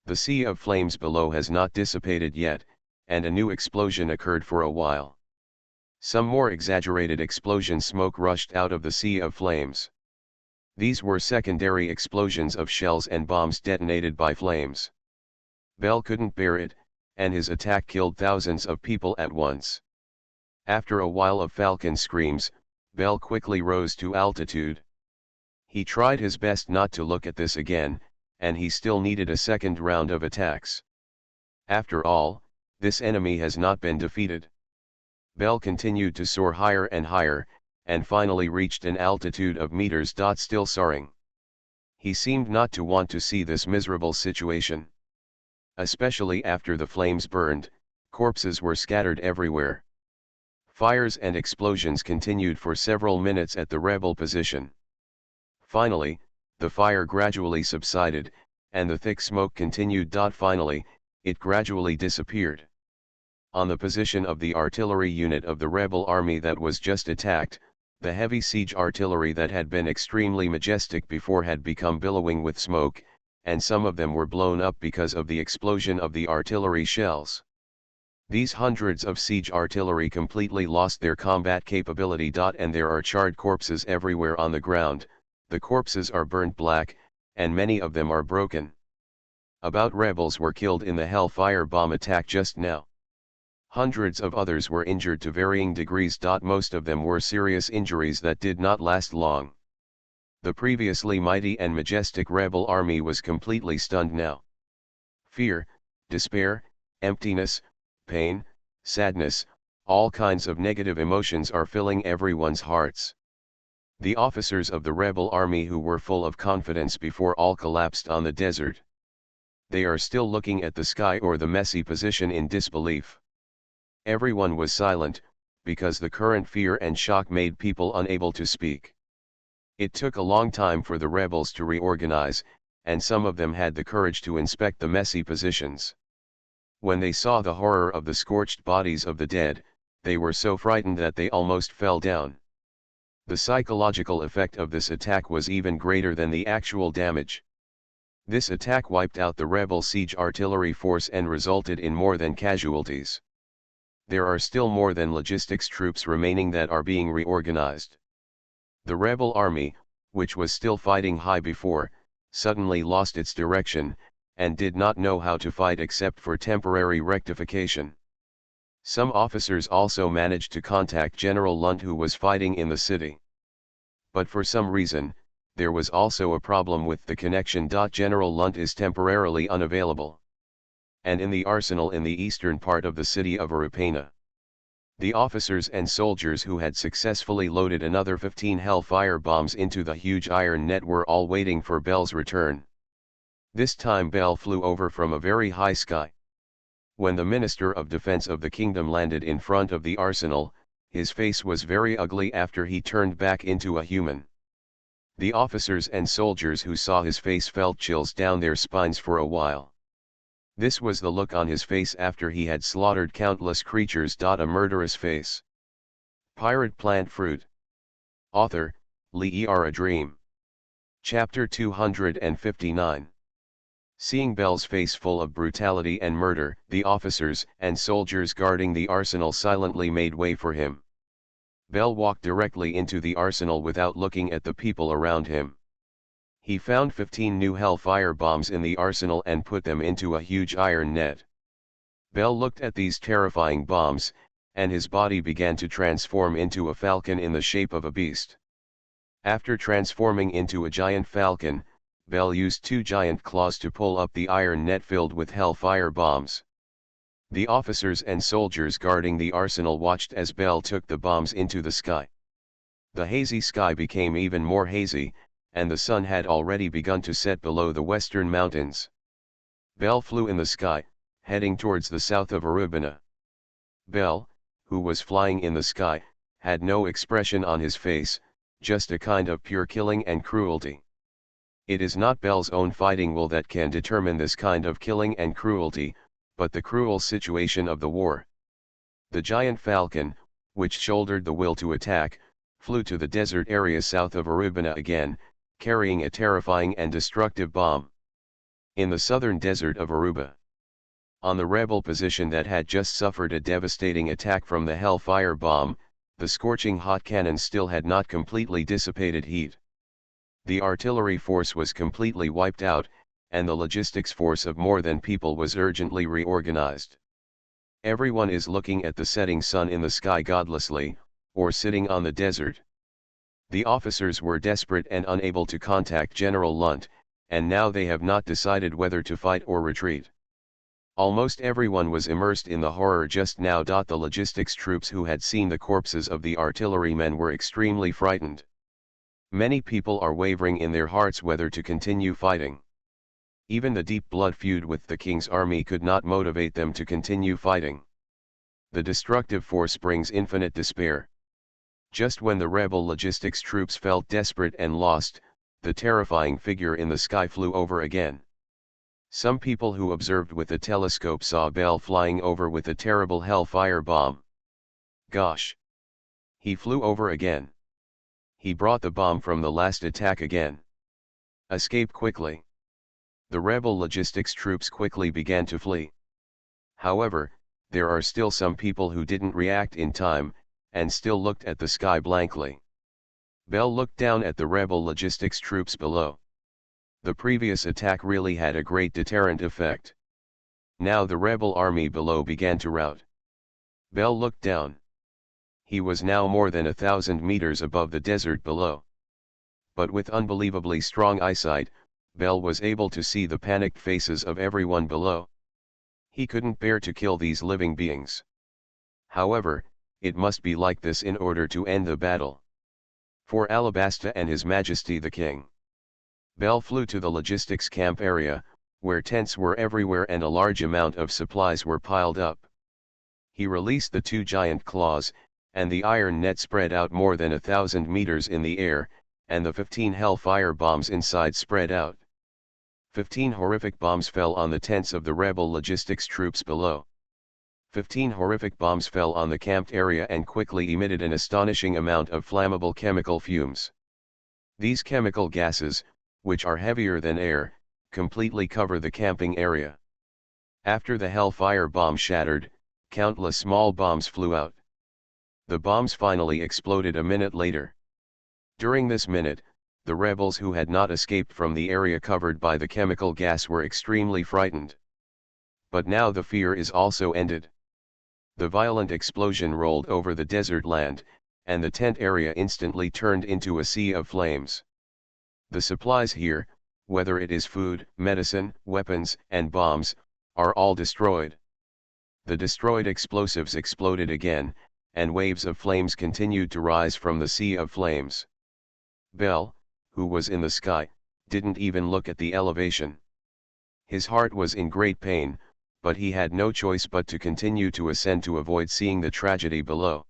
The sea of flames below has not dissipated yet, and a new explosion occurred for a while. Some more exaggerated explosion smoke rushed out of the sea of flames. These were secondary explosions of shells and bombs detonated by flames. Bell couldn't bear it, and his attack killed thousands of people at once. After a while of falcon screams, Bell quickly rose to altitude. He tried his best not to look at this again, and he still needed a second round of attacks. After all, this enemy has not been defeated. Bell continued to soar higher and higher, and finally reached an altitude of meters. Still soaring. He seemed not to want to see this miserable situation. Especially after the flames burned, corpses were scattered everywhere. Fires and explosions continued for several minutes at the rebel position. Finally, the fire gradually subsided, and the thick smoke continued. Finally, it gradually disappeared. On the position of the artillery unit of the rebel army that was just attacked, the heavy siege artillery that had been extremely majestic before had become billowing with smoke, and some of them were blown up because of the explosion of the artillery shells. These hundreds of siege artillery completely lost their combat capability. And there are charred corpses everywhere on the ground. The corpses are burnt black, and many of them are broken. About rebels were killed in the Hellfire bomb attack just now. Hundreds of others were injured to varying degrees. Most of them were serious injuries that did not last long. The previously mighty and majestic rebel army was completely stunned now. Fear, despair, emptiness, pain, sadness, all kinds of negative emotions are filling everyone's hearts. The officers of the rebel army who were full of confidence before all collapsed on the desert. They are still looking at the sky or the messy position in disbelief. Everyone was silent, because the current fear and shock made people unable to speak. It took a long time for the rebels to reorganize, and some of them had the courage to inspect the messy positions. When they saw the horror of the scorched bodies of the dead, they were so frightened that they almost fell down. The psychological effect of this attack was even greater than the actual damage. This attack wiped out the rebel siege artillery force and resulted in more than casualties. There are still more than logistics troops remaining that are being reorganized. The rebel army, which was still fighting high before, suddenly lost its direction, and did not know how to fight except for temporary rectification. Some officers also managed to contact General Lunt, who was fighting in the city. But for some reason, there was also a problem with the connection. General Lunt is temporarily unavailable. And in the arsenal in the eastern part of the city of Arupana, the officers and soldiers who had successfully loaded another 15 Hellfire bombs into the huge iron net were all waiting for Bell's return. This time Bell flew over from a very high sky. When the Minister of Defense of the kingdom landed in front of the arsenal, his face was very ugly after he turned back into a human. The officers and soldiers who saw his face felt chills down their spines for a while. This was the look on his face after he had slaughtered countless creatures. A murderous face. Pirate Plant Fruit. Author, Lee A Dream. Chapter 259. Seeing Bell's face full of brutality and murder, the officers and soldiers guarding the arsenal silently made way for him. Bell walked directly into the arsenal without looking at the people around him. He found 15 new Hellfire bombs in the arsenal and put them into a huge iron net. Bell looked at these terrifying bombs, and his body began to transform into a falcon in the shape of a beast. After transforming into a giant falcon, Bell used 2 giant claws to pull up the iron net filled with Hellfire bombs. The officers and soldiers guarding the arsenal watched as Bell took the bombs into the sky. The hazy sky became even more hazy, and the sun had already begun to set below the western mountains. Bell flew in the sky, heading towards the south of Arubana. Bell, who was flying in the sky, had no expression on his face, just a kind of pure killing and cruelty. It is not Bell's own fighting will that can determine this kind of killing and cruelty, but the cruel situation of the war. The giant falcon, which shouldered the will to attack, flew to the desert area south of Arubana again, carrying a terrifying and destructive bomb. In the southern desert of Aruba, on the rebel position that had just suffered a devastating attack from the Hellfire bomb, the scorching hot cannon still had not completely dissipated heat. The artillery force was completely wiped out, and the logistics force of more than people was urgently reorganized. Everyone is looking at the setting sun in the sky godlessly, or sitting on the desert. The officers were desperate and unable to contact General Lunt, and now they have not decided whether to fight or retreat. Almost everyone was immersed in the horror just now. The logistics troops who had seen the corpses of the artillerymen were extremely frightened. Many people are wavering in their hearts whether to continue fighting. Even the deep blood feud with the king's army could not motivate them to continue fighting. The destructive force brings infinite despair. Just when the rebel logistics troops felt desperate and lost, the terrifying figure in the sky flew over again. Some people who observed with a telescope saw Bell flying over with a terrible hellfire bomb. Gosh! He flew over again. He brought the bomb from the last attack again. Escape quickly. The rebel logistics troops quickly began to flee. However, there are still some people who didn't react in time, and still looked at the sky blankly. Bell looked down at the rebel logistics troops below. The previous attack really had a great deterrent effect. Now the rebel army below began to rout. Bell looked down. He was now more than 1,000 meters above the desert below. But with unbelievably strong eyesight, Bell was able to see the panicked faces of everyone below. He couldn't bear to kill these living beings. However, it must be like this in order to end the battle. For Alabasta and His Majesty the King. Bell flew to the logistics camp area, where tents were everywhere and a large amount of supplies were piled up. He released the 2 giant claws, and the iron net spread out more than 1,000 meters in the air, and the 15 hellfire bombs inside spread out. 15 horrific bombs fell on the tents of the rebel logistics troops below. 15 horrific bombs fell on the camped area and quickly emitted an astonishing amount of flammable chemical fumes. These chemical gases, which are heavier than air, completely cover the camping area. After the hellfire bomb shattered, countless small bombs flew out. The bombs finally exploded a minute later. During this minute, the rebels who had not escaped from the area covered by the chemical gas were extremely frightened. But now the fear is also ended. The violent explosion rolled over the desert land, and the tent area instantly turned into a sea of flames. The supplies here, whether it is food, medicine, weapons, and bombs, are all destroyed. The destroyed explosives exploded again, and waves of flames continued to rise from the sea of flames. Bell, who was in the sky, didn't even look at the elevation. His heart was in great pain, but he had no choice but to continue to ascend to avoid seeing the tragedy below.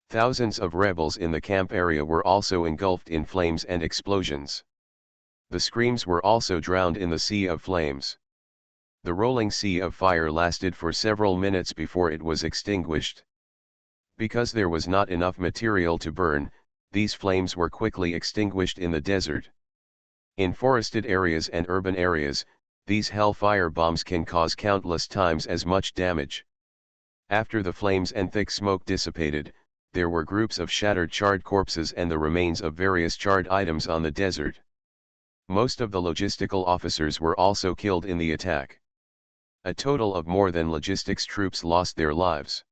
Thousands of rebels in the camp area were also engulfed in flames and explosions. The screams were also drowned in the sea of flames. The rolling sea of fire lasted for several minutes before it was extinguished. Because there was not enough material to burn, these flames were quickly extinguished in the desert. In forested areas and urban areas, these hellfire bombs can cause countless times as much damage. After the flames and thick smoke dissipated, there were groups of shattered charred corpses and the remains of various charred items on the desert. Most of the logistical officers were also killed in the attack. A total of more than logistics troops lost their lives.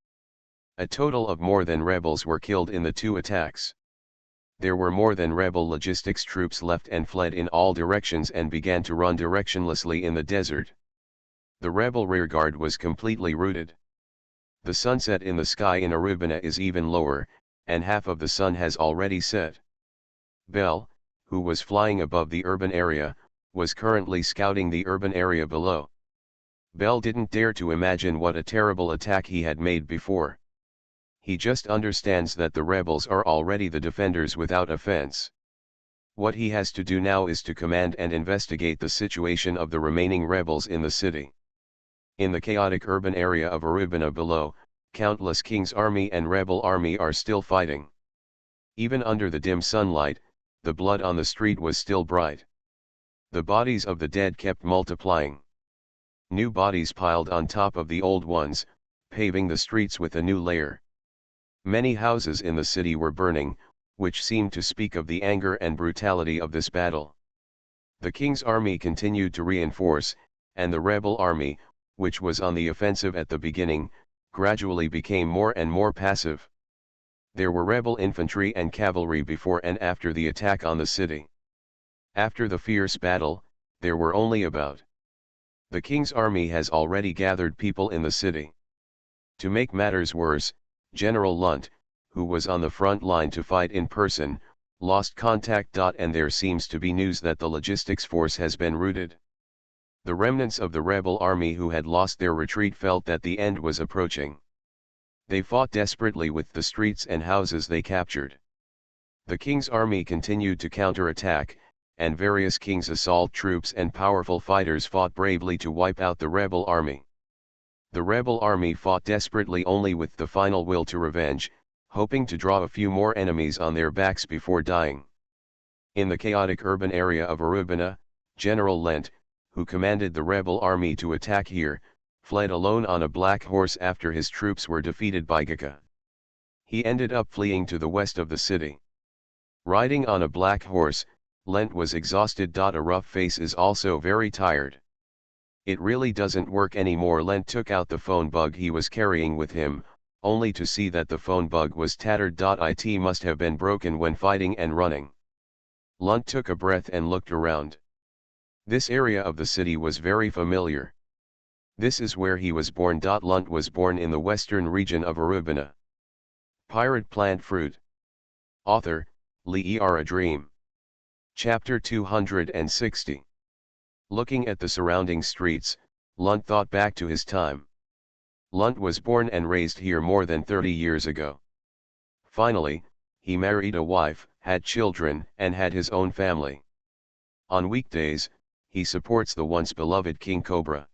A total of more than rebels were killed in the 2 attacks. There were more than rebel logistics troops left and fled in all directions and began to run directionlessly in the desert. The rebel rearguard was completely routed. The sunset in the sky in Arubana is even lower, and half of the sun has already set. Bell, who was flying above the urban area, was currently scouting the urban area below. Bell didn't dare to imagine what a terrible attack he had made before. He just understands that the rebels are already the defenders without offense. What he has to do now is to command and investigate the situation of the remaining rebels in the city. In the chaotic urban area of Arubana below, countless King's army and rebel army are still fighting. Even under the dim sunlight, the blood on the street was still bright. The bodies of the dead kept multiplying. New bodies piled on top of the old ones, paving the streets with a new layer. Many houses in the city were burning, which seemed to speak of the anger and brutality of this battle. The King's army continued to reinforce, and the rebel army, which was on the offensive at the beginning, gradually became more and more passive. There were rebel infantry and cavalry before and after the attack on the city. After the fierce battle, there were only about The king's army has already gathered people in the city. To make matters worse, General Lunt, who was on the front line to fight in person, lost contact. And there seems to be news that the logistics force has been routed. The remnants of the rebel army who had lost their retreat felt that the end was approaching. They fought desperately with the streets and houses they captured. The king's army continued to counterattack, and various king's assault troops and powerful fighters fought bravely to wipe out the rebel army. The rebel army fought desperately only with the final will to revenge, hoping to draw a few more enemies on their backs before dying. In the chaotic urban area of Arubina, General Lent, who commanded the rebel army to attack here, fled alone on a black horse after his troops were defeated by Gaka. He ended up fleeing to the west of the city. Riding on a black horse, Lent was exhausted. A rough face is also very tired. It really doesn't work anymore. Lent took out the phone bug he was carrying with him, only to see that the phone bug was tattered. It must have been broken when fighting and running. Lunt took a breath and looked around. This area of the city was very familiar. This is where he was born. Lunt was born in the western region of Arubina. Pirate Plant Fruit. Author, Lee A Dream. Chapter 260. Looking at the surrounding streets, Lunt thought back to his time. Lunt was born and raised here more than 30 years ago. Finally, he married a wife, had children, and had his own family. On weekdays, he supports the once beloved King Cobra.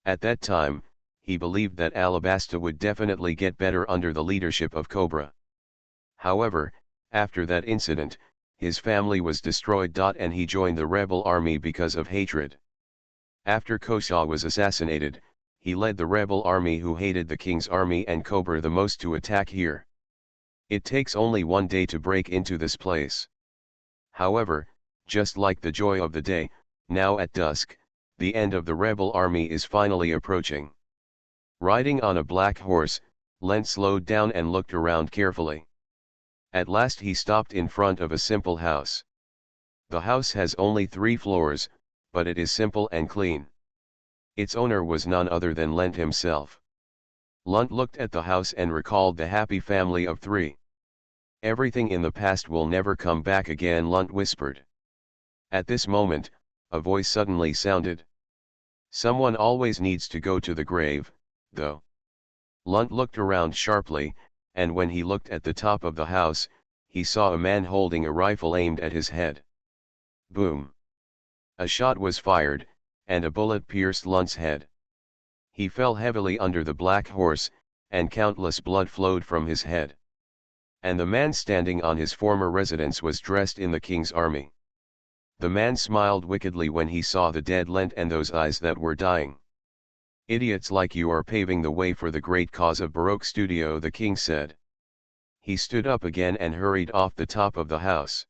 At that time, he believed that Alabasta would definitely get better under the leadership of Cobra. However, after that incident, his family was destroyed. And he joined the rebel army because of hatred. After Kosha was assassinated, he led the rebel army who hated the king's army and Cobra the most to attack here. It takes only one day to break into this place. However, just like the joy of the day, now at dusk, the end of the rebel army is finally approaching. Riding on a black horse, Lent slowed down and looked around carefully. At last he stopped in front of a simple house. The house has only 3 floors, but it is simple and clean. Its owner was none other than Lent himself. Lunt looked at the house and recalled the happy family of 3. Everything in the past will never come back again, Lunt whispered. At this moment, a voice suddenly sounded. Someone always needs to go to the grave, though. Lunt looked around sharply, and when he looked at the top of the house, he saw a man holding a rifle aimed at his head. Boom! A shot was fired, and a bullet pierced Lunt's head. He fell heavily under the black horse, and countless blood flowed from his head. And the man standing on his former residence was dressed in the king's army. The man smiled wickedly when he saw the dead Lent and those eyes that were dying. Idiots like you are paving the way for the great cause of Baroque Studio, the king said. He stood up again and hurried off the top of the house.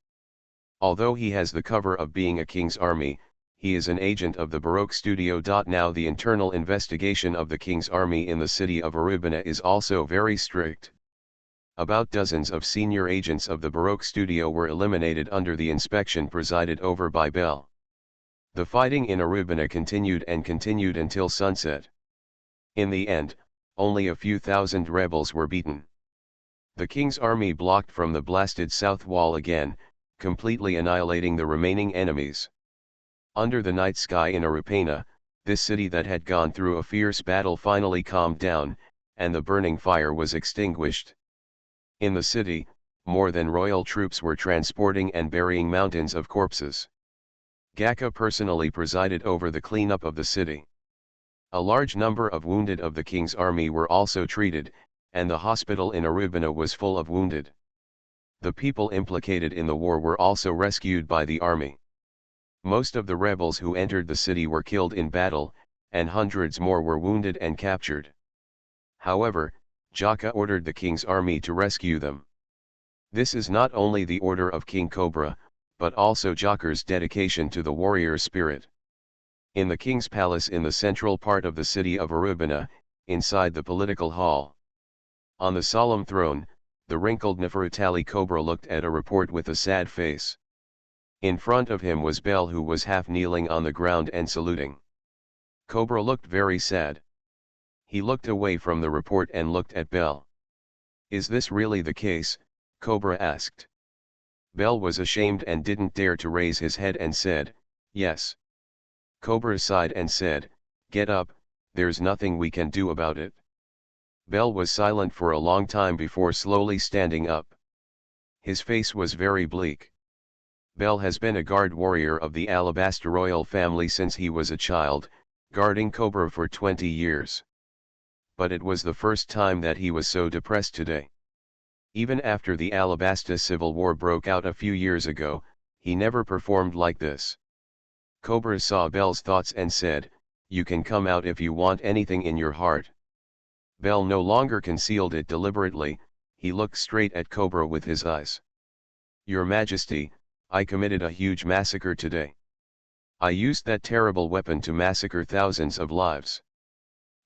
Although he has the cover of being a king's army, he is an agent of the Baroque Studio. Now the internal investigation of the king's army in the city of Arubina is also very strict. About dozens of senior agents of the Baroque Studio were eliminated under the inspection presided over by Bell. The fighting in Arubina continued and continued until sunset. In the end, only a few thousand rebels were beaten. The king's army blocked from the blasted south wall again, completely annihilating the remaining enemies. Under the night sky in Arupena, this city that had gone through a fierce battle finally calmed down, and the burning fire was extinguished. In the city, more than royal troops were transporting and burying mountains of corpses. Gaka personally presided over the cleanup of the city. A large number of wounded of the king's army were also treated, and the hospital in Arubina was full of wounded. The people implicated in the war were also rescued by the army. Most of the rebels who entered the city were killed in battle, and hundreds more were wounded and captured. However, Jaka ordered the king's army to rescue them. This is not only the order of King Cobra, but also Jakar's dedication to the warrior spirit. In the king's palace in the central part of the city of Arubina, inside the political hall. On the solemn throne, the wrinkled Neferutali Cobra looked at a report with a sad face. In front of him was Bel, who was half kneeling on the ground and saluting. Cobra looked very sad. He looked away from the report and looked at Belle. Is this really the case? Cobra asked. Belle was ashamed and didn't dare to raise his head and said, yes. Cobra sighed and said, get up, there's nothing we can do about it. Belle was silent for a long time before slowly standing up. His face was very bleak. Belle has been a guard warrior of the Alabaster royal family since he was a child, guarding Cobra for 20 years. But it was the first time that he was so depressed today. Even after the Alabasta Civil War broke out a few years ago, he never performed like this. Cobra saw Belle's thoughts and said, you can come out if you want anything in your heart. Belle no longer concealed it deliberately, he looked straight at Cobra with his eyes. Your Majesty, I committed a huge massacre today. I used that terrible weapon to massacre thousands of lives.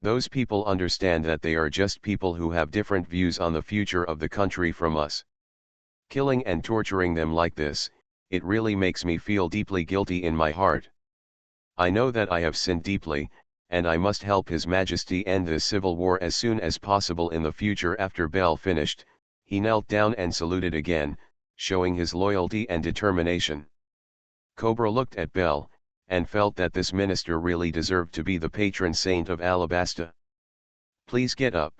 Those people understand that they are just people who have different views on the future of the country from us. Killing and torturing them like this, it really makes me feel deeply guilty in my heart. I know that I have sinned deeply, and I must help His Majesty end this civil war as soon as possible in the future. After Belle finished, he knelt down and saluted again, showing his loyalty and determination. Cobra looked at Belle, and felt that this minister really deserved to be the patron saint of Alabasta. Please get up.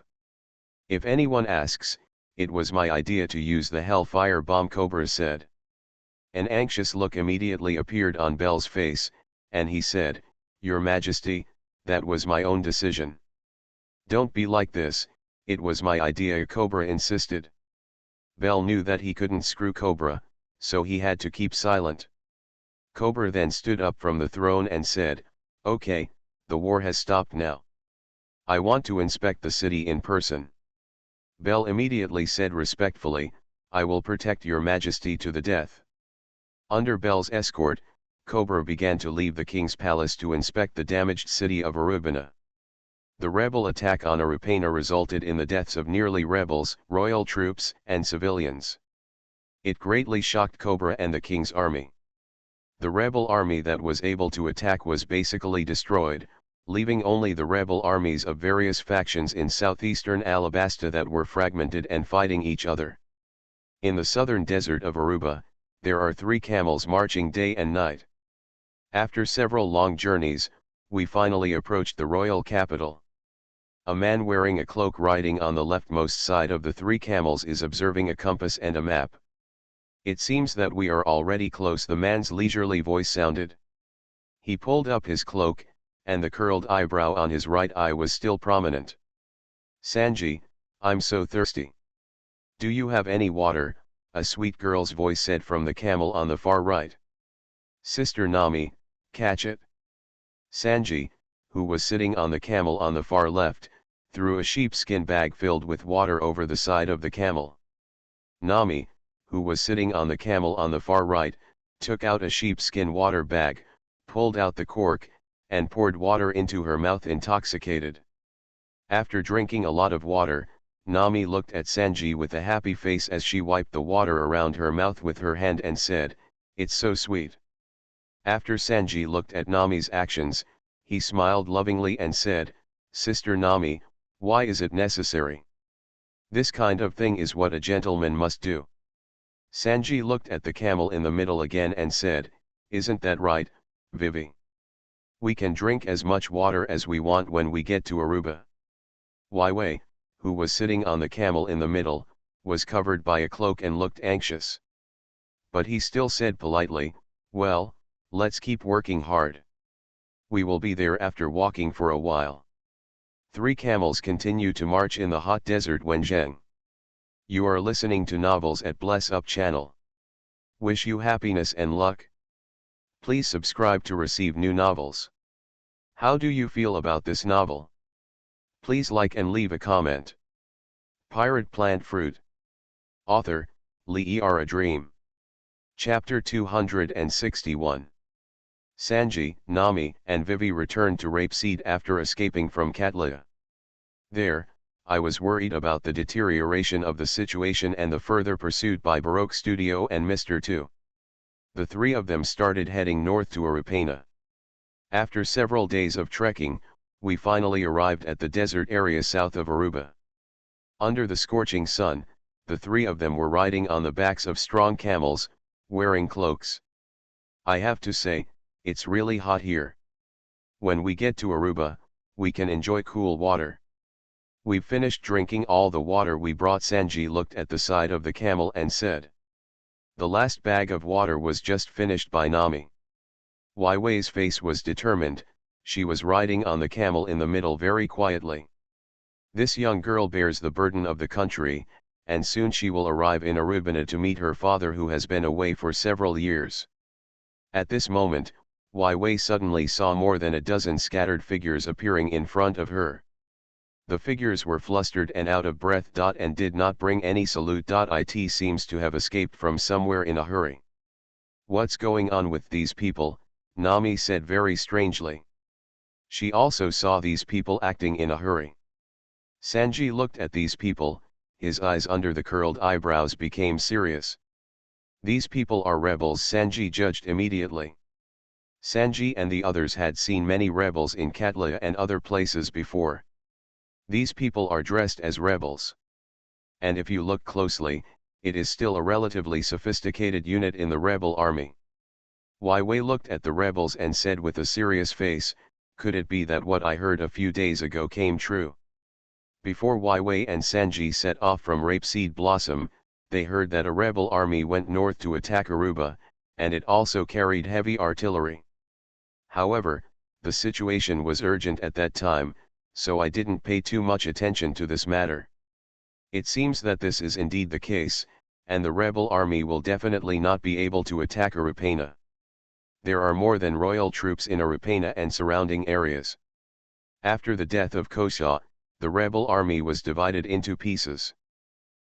If anyone asks, it was my idea to use the Hellfire bomb, Cobra said. An anxious look immediately appeared on Belle's face, and he said, Your Majesty, that was my own decision. Don't be like this, it was my idea, Cobra insisted. Belle knew that he couldn't screw Cobra, so he had to keep silent. Cobra then stood up from the throne and said, okay, the war has stopped now. I want to inspect the city in person. Belle immediately said respectfully, I will protect your Majesty to the death. Under Belle's escort, Cobra began to leave the king's palace to inspect the damaged city of Arubana. The rebel attack on Arupana resulted in the deaths of nearly rebels, royal troops, and civilians. It greatly shocked Cobra and the king's army. The rebel army that was able to attack was basically destroyed, leaving only the rebel armies of various factions in southeastern Alabasta that were fragmented and fighting each other. In the southern desert of Aruba, there are 3 camels marching day and night. After several long journeys, we finally approached the royal capital. A man wearing a cloak riding on the leftmost side of the 3 camels is observing a compass and a map. It seems that we are already close, the man's leisurely voice sounded. He pulled up his cloak, and the curled eyebrow on his right eye was still prominent. Sanji, I'm so thirsty. Do you have any water? A sweet girl's voice said from the camel on the far right. Sister Nami, catch it. Sanji, who was sitting on the camel on the far left, threw a sheepskin bag filled with water over the side of the camel. Nami, who was sitting on the camel on the far right, took out a sheepskin water bag, pulled out the cork, and poured water into her mouth intoxicated. After drinking a lot of water, Nami looked at Sanji with a happy face as she wiped the water around her mouth with her hand and said, It's so sweet. After Sanji looked at Nami's actions, he smiled lovingly and said, Sister Nami, why is it necessary? This kind of thing is what a gentleman must do. Sanji looked at the camel in the middle again and said, Isn't that right, Vivi? We can drink as much water as we want when we get to Aruba. Wai, who was sitting on the camel in the middle, was covered by a cloak and looked anxious. But he still said politely, Well, let's keep working hard. We will be there after walking for a while. 3 camels continue to march in the hot desert Wenjing. You are listening to Novels at Bless Up channel. Wish you happiness and luck. Please subscribe to receive new novels. How do you feel about this novel? Please like and leave a comment. Pirate Plant Fruit. Author, Liara Dream. Chapter 261. Sanji, Nami, and Vivi returned to Rapeseed after escaping from Katlia. There, I was worried about the deterioration of the situation and the further pursuit by Baroque Studio and Mr. 2. The 3 of them started heading north to Arupana. After several days of trekking, we finally arrived at the desert area south of Aruba. Under the scorching sun, the three of them were riding on the backs of strong camels, wearing cloaks. I have to say, it's really hot here. When we get to Aruba, we can enjoy cool water. We've finished drinking all the water we brought. Sanji looked at the side of the camel and said. The last bag of water was just finished by Nami. Wai Wei's face was determined. She was riding on the camel in the middle very quietly. This young girl bears the burden of the country, and soon she will arrive in Arubana to meet her father who has been away for several years. At this moment, Wai Wei suddenly saw more than a dozen scattered figures appearing in front of her. The figures were flustered and out of breath. And did not bring any salute. It seems to have escaped from somewhere in a hurry. What's going on with these people? Nami said very strangely. She also saw these people acting in a hurry. Sanji looked at these people, his eyes under the curled eyebrows became serious. These people are rebels, Sanji judged immediately. Sanji and the others had seen many rebels in Katla and other places before. These people are dressed as rebels. And if you look closely, it is still a relatively sophisticated unit in the rebel army. Wai Wei looked at the rebels and said with a serious face, could it be that what I heard a few days ago came true? Before Wai Wei and Sanji set off from Rapeseed Blossom, they heard that a rebel army went north to attack Aruba, and it also carried heavy artillery. However, the situation was urgent at that time, so I didn't pay too much attention to this matter. It seems that this is indeed the case, and the rebel army will definitely not be able to attack Arupana. There are more than royal troops in Arupana and surrounding areas. After the death of Kosha, the rebel army was divided into pieces.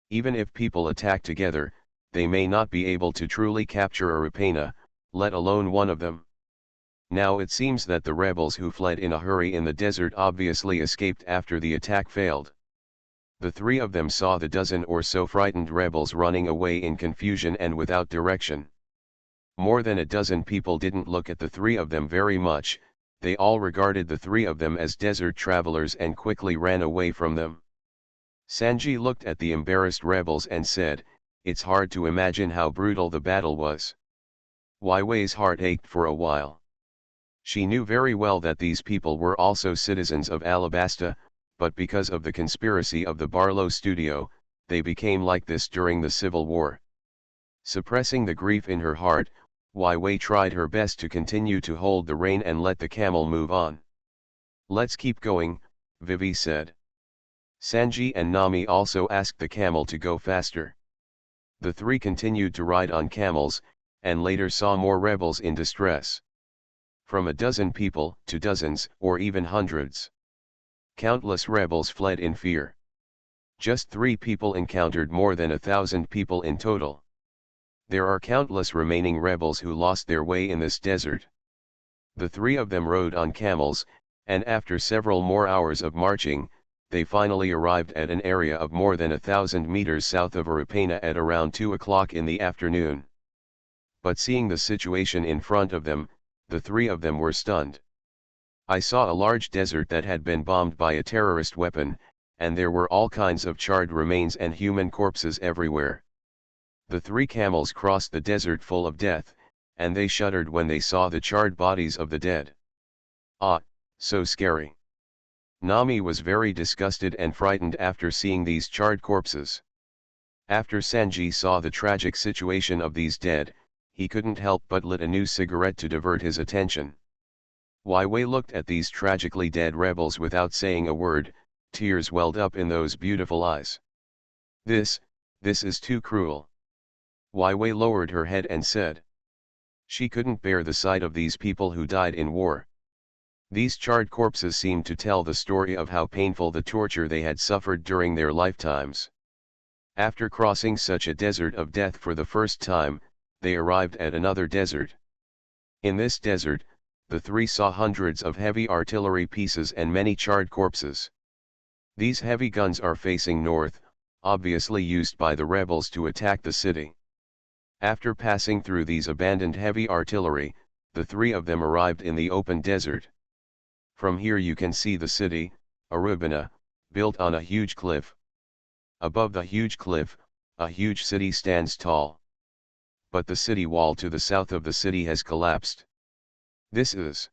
Even if people attack together, they may not be able to truly capture Arupana, let alone one of them. Now it seems that the rebels who fled in a hurry in the desert obviously escaped after the attack failed. The three of them saw the dozen or so frightened rebels running away in confusion and without direction. More than a dozen people didn't look at the three of them very much, they all regarded the three of them as desert travelers and quickly ran away from them. Sanji looked at the embarrassed rebels and said, it's hard to imagine how brutal the battle was. Wai Wei's heart ached for a while. She knew very well that these people were also citizens of Alabasta, but because of the conspiracy of the Barlow studio, they became like this during the Civil War. Suppressing the grief in her heart, Wai Wei tried her best to continue to hold the rein and let the camel move on. Let's keep going, Vivi said. Sanji and Nami also asked the camel to go faster. The three continued to ride on camels, and later saw more rebels in distress. From a dozen people to dozens or even hundreds. Countless rebels fled in fear. Just 3 people encountered more than 1,000 people in total. There are countless remaining rebels who lost their way in this desert. The 3 of them rode on camels, and after several more hours of marching, they finally arrived at an area of more than 1,000 meters south of Arupana at around 2 o'clock in the afternoon. But seeing the situation in front of them, the 3 of them were stunned. I saw a large desert that had been bombed by a terrorist weapon, and there were all kinds of charred remains and human corpses everywhere. The 3 camels crossed the desert full of death, and they shuddered when they saw the charred bodies of the dead. Ah, so scary. Nami was very disgusted and frightened after seeing these charred corpses. After Sanji saw the tragic situation of these dead, he couldn't help but lit a new cigarette to divert his attention. Wai Wei looked at these tragically dead rebels without saying a word, tears welled up in those beautiful eyes. This is too cruel. Wai Wei lowered her head and said. She couldn't bear the sight of these people who died in war. These charred corpses seemed to tell the story of how painful the torture they had suffered during their lifetimes. After crossing such a desert of death for the first time, they arrived at another desert. In this desert, the 3 saw hundreds of heavy artillery pieces and many charred corpses. These heavy guns are facing north, obviously used by the rebels to attack the city. After passing through these abandoned heavy artillery, the three of them arrived in the open desert. From here you can see the city, Arubina, built on a huge cliff. Above the huge cliff, a huge city stands tall. But the city wall to the south of the city has collapsed. This is.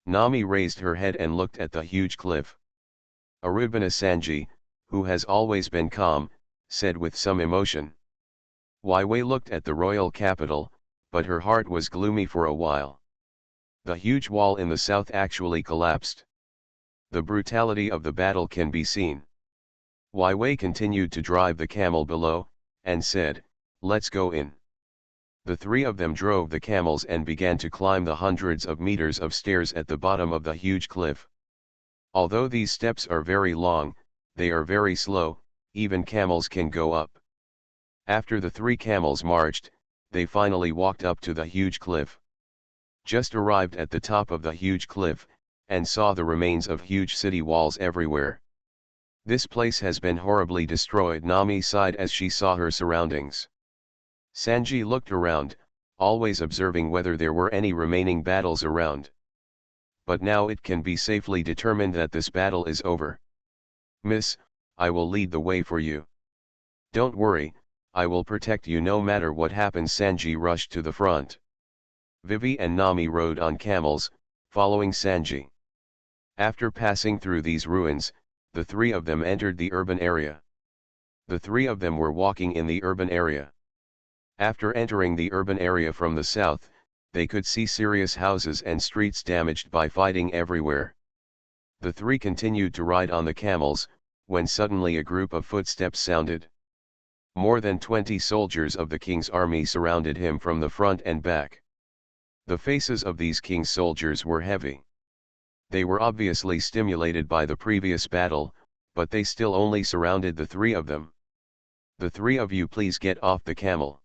Nami raised her head and looked at the huge cliff. Arubina Sanji, who has always been calm, said with some emotion. Wei looked at the royal capital, but her heart was gloomy for a while. The huge wall in the south actually collapsed. The brutality of the battle can be seen. Wei continued to drive the camel below, and said, "Let's go in." The three of them drove the camels and began to climb the hundreds of meters of stairs at the bottom of the huge cliff. Although these steps are very long, they are very slow, even camels can go up. After the three camels marched, they finally walked up to the huge cliff. Just arrived at the top of the huge cliff, and saw the remains of huge city walls everywhere. This place has been horribly destroyed, Nami sighed as she saw her surroundings. Sanji looked around, always observing whether there were any remaining battles around. But now it can be safely determined that this battle is over. "Miss, I will lead the way for you. Don't worry, I will protect you no matter what happens." Sanji rushed to the front. Vivi and Nami rode on camels, following Sanji. After passing through these ruins, the three of them entered the urban area. The three of them were walking in the urban area. After entering the urban area from the south, they could see serious houses and streets damaged by fighting everywhere. The three continued to ride on the camels, when suddenly a group of footsteps sounded. More than 20 soldiers of the king's army surrounded him from the front and back. The faces of these king's soldiers were heavy. They were obviously stimulated by the previous battle, but they still only surrounded the three of them. "The three of you please get off the camel.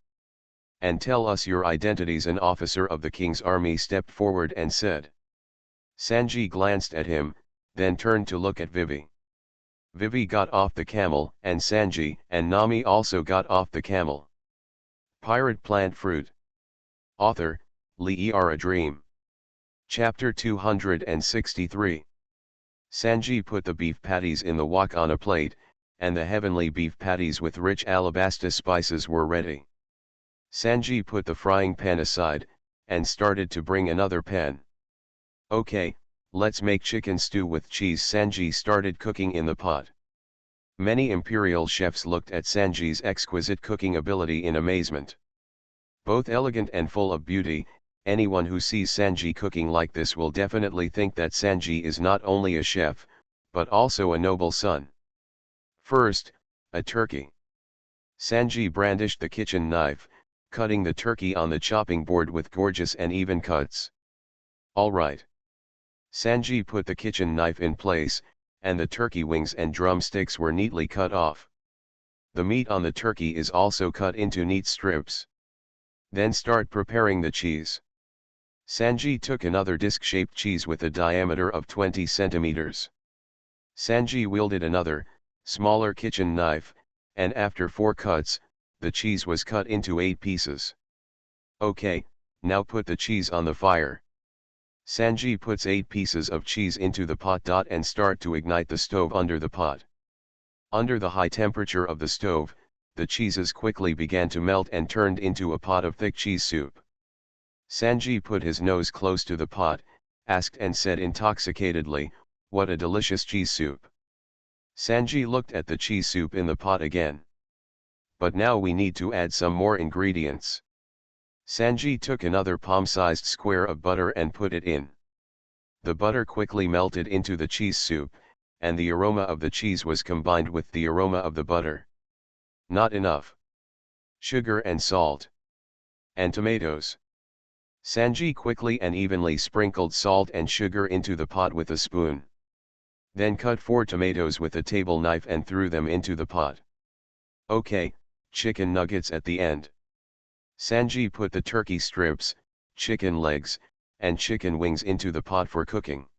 And tell us your identities." An officer of the king's army stepped forward and said. Sanji glanced at him, then turned to look at Vivi. Vivi got off the camel, and Sanji and Nami also got off the camel. Pirate Plant Fruit. Author, Lee A Dream. Chapter 263. Sanji put the beef patties in the wok on a plate, and the heavenly beef patties with rich alabasta spices were ready. Sanji put the frying pan aside, and started to bring another pan. "Okay, let's make chicken stew with cheese." Sanji started cooking in the pot. Many imperial chefs looked at Sanji's exquisite cooking ability in amazement. Both elegant and full of beauty, anyone who sees Sanji cooking like this will definitely think that Sanji is not only a chef, but also a noble son. First, a turkey. Sanji brandished the kitchen knife, cutting the turkey on the chopping board with gorgeous and even cuts. "All right." Sanji put the kitchen knife in place, and the turkey wings and drumsticks were neatly cut off. The meat on the turkey is also cut into neat strips. Then start preparing the cheese. Sanji took another disc-shaped cheese with a diameter of 20 centimeters. Sanji wielded another, smaller kitchen knife, and after 4 cuts, the cheese was cut into 8 pieces. "Okay, now put the cheese on the fire." Sanji puts 8 pieces of cheese into the pot. And start to ignite the stove under the pot. Under the high temperature of the stove, the cheeses quickly began to melt and turned into a pot of thick cheese soup. Sanji put his nose close to the pot, asked and said intoxicatedly, "What a delicious cheese soup." Sanji looked at the cheese soup in the pot again. "But now we need to add some more ingredients." Sanji took another palm-sized square of butter and put it in. The butter quickly melted into the cheese soup, and the aroma of the cheese was combined with the aroma of the butter. Not enough. Sugar and salt. And tomatoes. Sanji quickly and evenly sprinkled salt and sugar into the pot with a spoon. Then cut 4 tomatoes with a table knife and threw them into the pot. "Okay, chicken nuggets at the end." Sanji put the turkey strips, chicken legs, and chicken wings into the pot for cooking.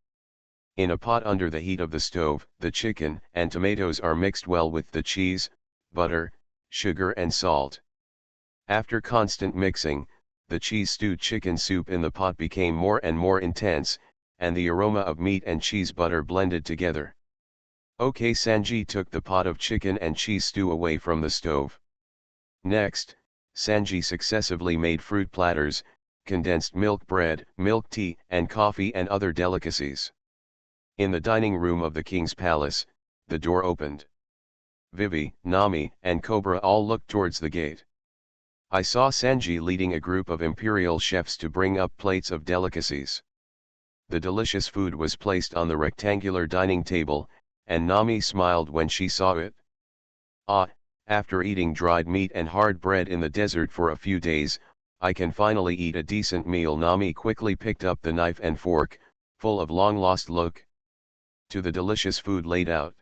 In a pot under the heat of the stove, the chicken and tomatoes are mixed well with the cheese, butter, sugar and salt. After constant mixing, the cheese-stewed chicken soup in the pot became more and more intense, and the aroma of meat and cheese butter blended together. Okay, Sanji took the pot of chicken and cheese stew away from the stove. Next, Sanji successively made fruit platters, condensed milk bread, milk tea, and coffee and other delicacies. In the dining room of the king's palace, the door opened. Vivi, Nami, and Cobra all looked towards the gate. I saw Sanji leading a group of imperial chefs to bring up plates of delicacies. The delicious food was placed on the rectangular dining table, and Nami smiled when she saw it. Ah, after eating dried meat and hard bread in the desert for a few days, I can finally eat a decent meal. Nami quickly picked up the knife and fork, full of long-lost look to the delicious food laid out.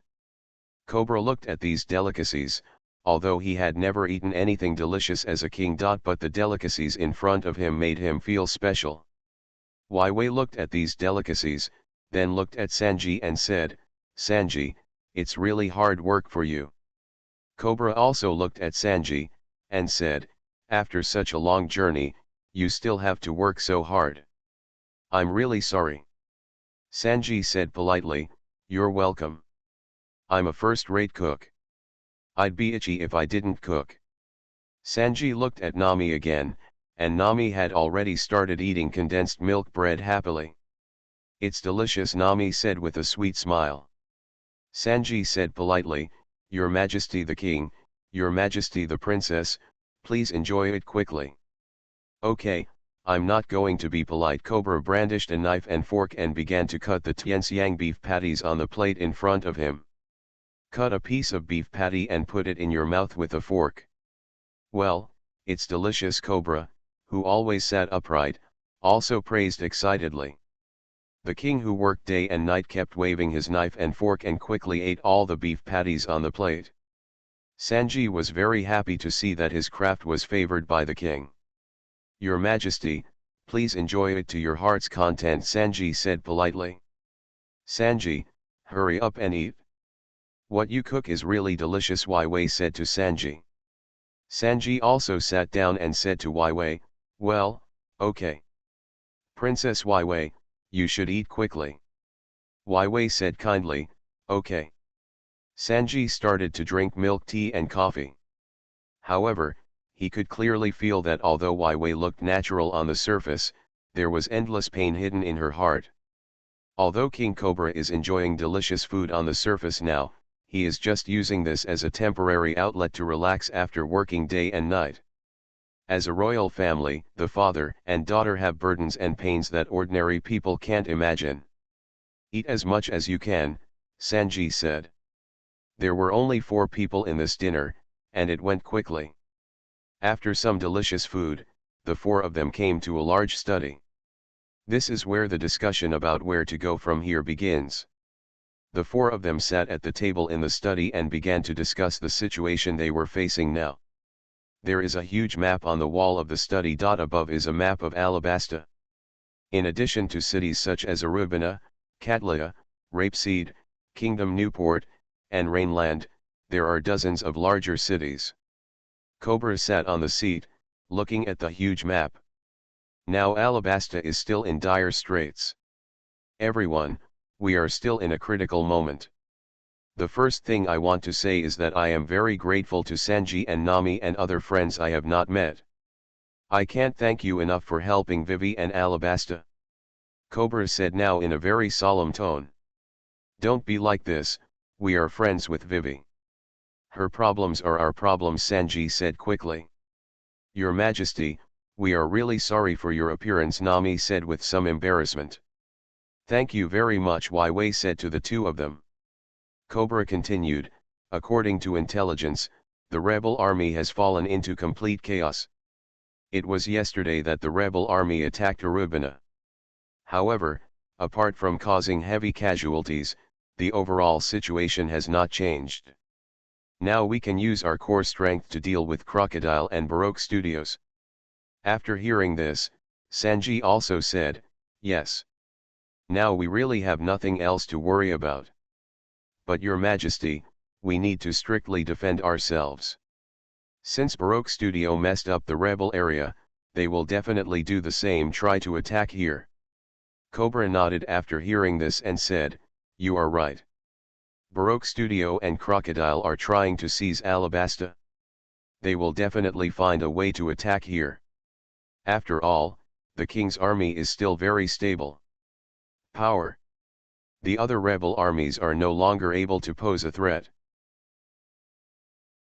Cobra looked at these delicacies, although he had never eaten anything delicious as a king. But the delicacies in front of him made him feel special. Wai Wei looked at these delicacies, then looked at Sanji and said, "Sanji, it's really hard work for you." Cobra also looked at Sanji, and said, "After such a long journey, you still have to work so hard." "I'm really sorry." Sanji said politely, "You're welcome. I'm a first-rate cook. I'd be itchy if I didn't cook." Sanji looked at Nami again, and Nami had already started eating condensed milk bread happily. "It's delicious," Nami said with a sweet smile. Sanji said politely, "Your Majesty the King, Your Majesty the Princess, please enjoy it quickly." "Okay, I'm not going to be polite." Cobra brandished a knife and fork and began to cut the tianxiang beef patties on the plate in front of him. "Cut a piece of beef patty and put it in your mouth with a fork." "Well, it's delicious." Cobra, who always sat upright, also praised excitedly. The king, who worked day and night, kept waving his knife and fork and quickly ate all the beef patties on the plate. Sanji was very happy to see that his craft was favored by the king. "Your Majesty, please enjoy it to your heart's content," Sanji said politely. "Sanji, hurry up and eat. What you cook is really delicious," Wai Wei said to Sanji. Sanji also sat down and said to Wai Wei, "Well, okay. Princess Wai Wei, you should eat quickly." Wai Wei said kindly, "Okay." Sanji started to drink milk tea and coffee. However, he could clearly feel that although Wai Wei looked natural on the surface, there was endless pain hidden in her heart. Although King Cobra is enjoying delicious food on the surface now, he is just using this as a temporary outlet to relax after working day and night. As a royal family, the father and daughter have burdens and pains that ordinary people can't imagine. "Eat as much as you can," Sanji said. There were only 4 people in this dinner, and it went quickly. After some delicious food, the 4 of them came to a large study. This is where the discussion about where to go from here begins. The 4 of them sat at the table in the study and began to discuss the situation they were facing now. There is a huge map on the wall of the study. Above is a map of Alabasta. In addition to cities such as Arubina, Katlia, Rapeseed, Kingdom Newport, and Rainland, there are dozens of larger cities. Cobra sat on the seat, looking at the huge map. Now Alabasta is still in dire straits. "Everyone, we are still in a critical moment. The first thing I want to say is that I am very grateful to Sanji and Nami and other friends I have not met. I can't thank you enough for helping Vivi and Alabasta." Cobra said now in a very solemn tone. "Don't be like this, we are friends with Vivi. Her problems are our problems," Sanji said quickly. "Your Majesty, we are really sorry for your appearance," Nami said with some embarrassment. "Thank you very much," Wai Wei said to the 2 of them. Cobra continued, "According to intelligence, the rebel army has fallen into complete chaos. It was yesterday that the rebel army attacked Arubina. However, apart from causing heavy casualties, the overall situation has not changed. Now we can use our core strength to deal with Crocodile and Baroque Studios." After hearing this, Sanji also said, "Yes. Now we really have nothing else to worry about. But Your Majesty, we need to strictly defend ourselves. Since Baroque Studio messed up the rebel area, they will definitely do the same, try to attack here. Cobra nodded after hearing this and said, you are right. Baroque Studio and Crocodile are trying to seize Alabasta. They will definitely find a way to attack here. After all, the king's army is still very stable. Power. The other rebel armies are no longer able to pose a threat.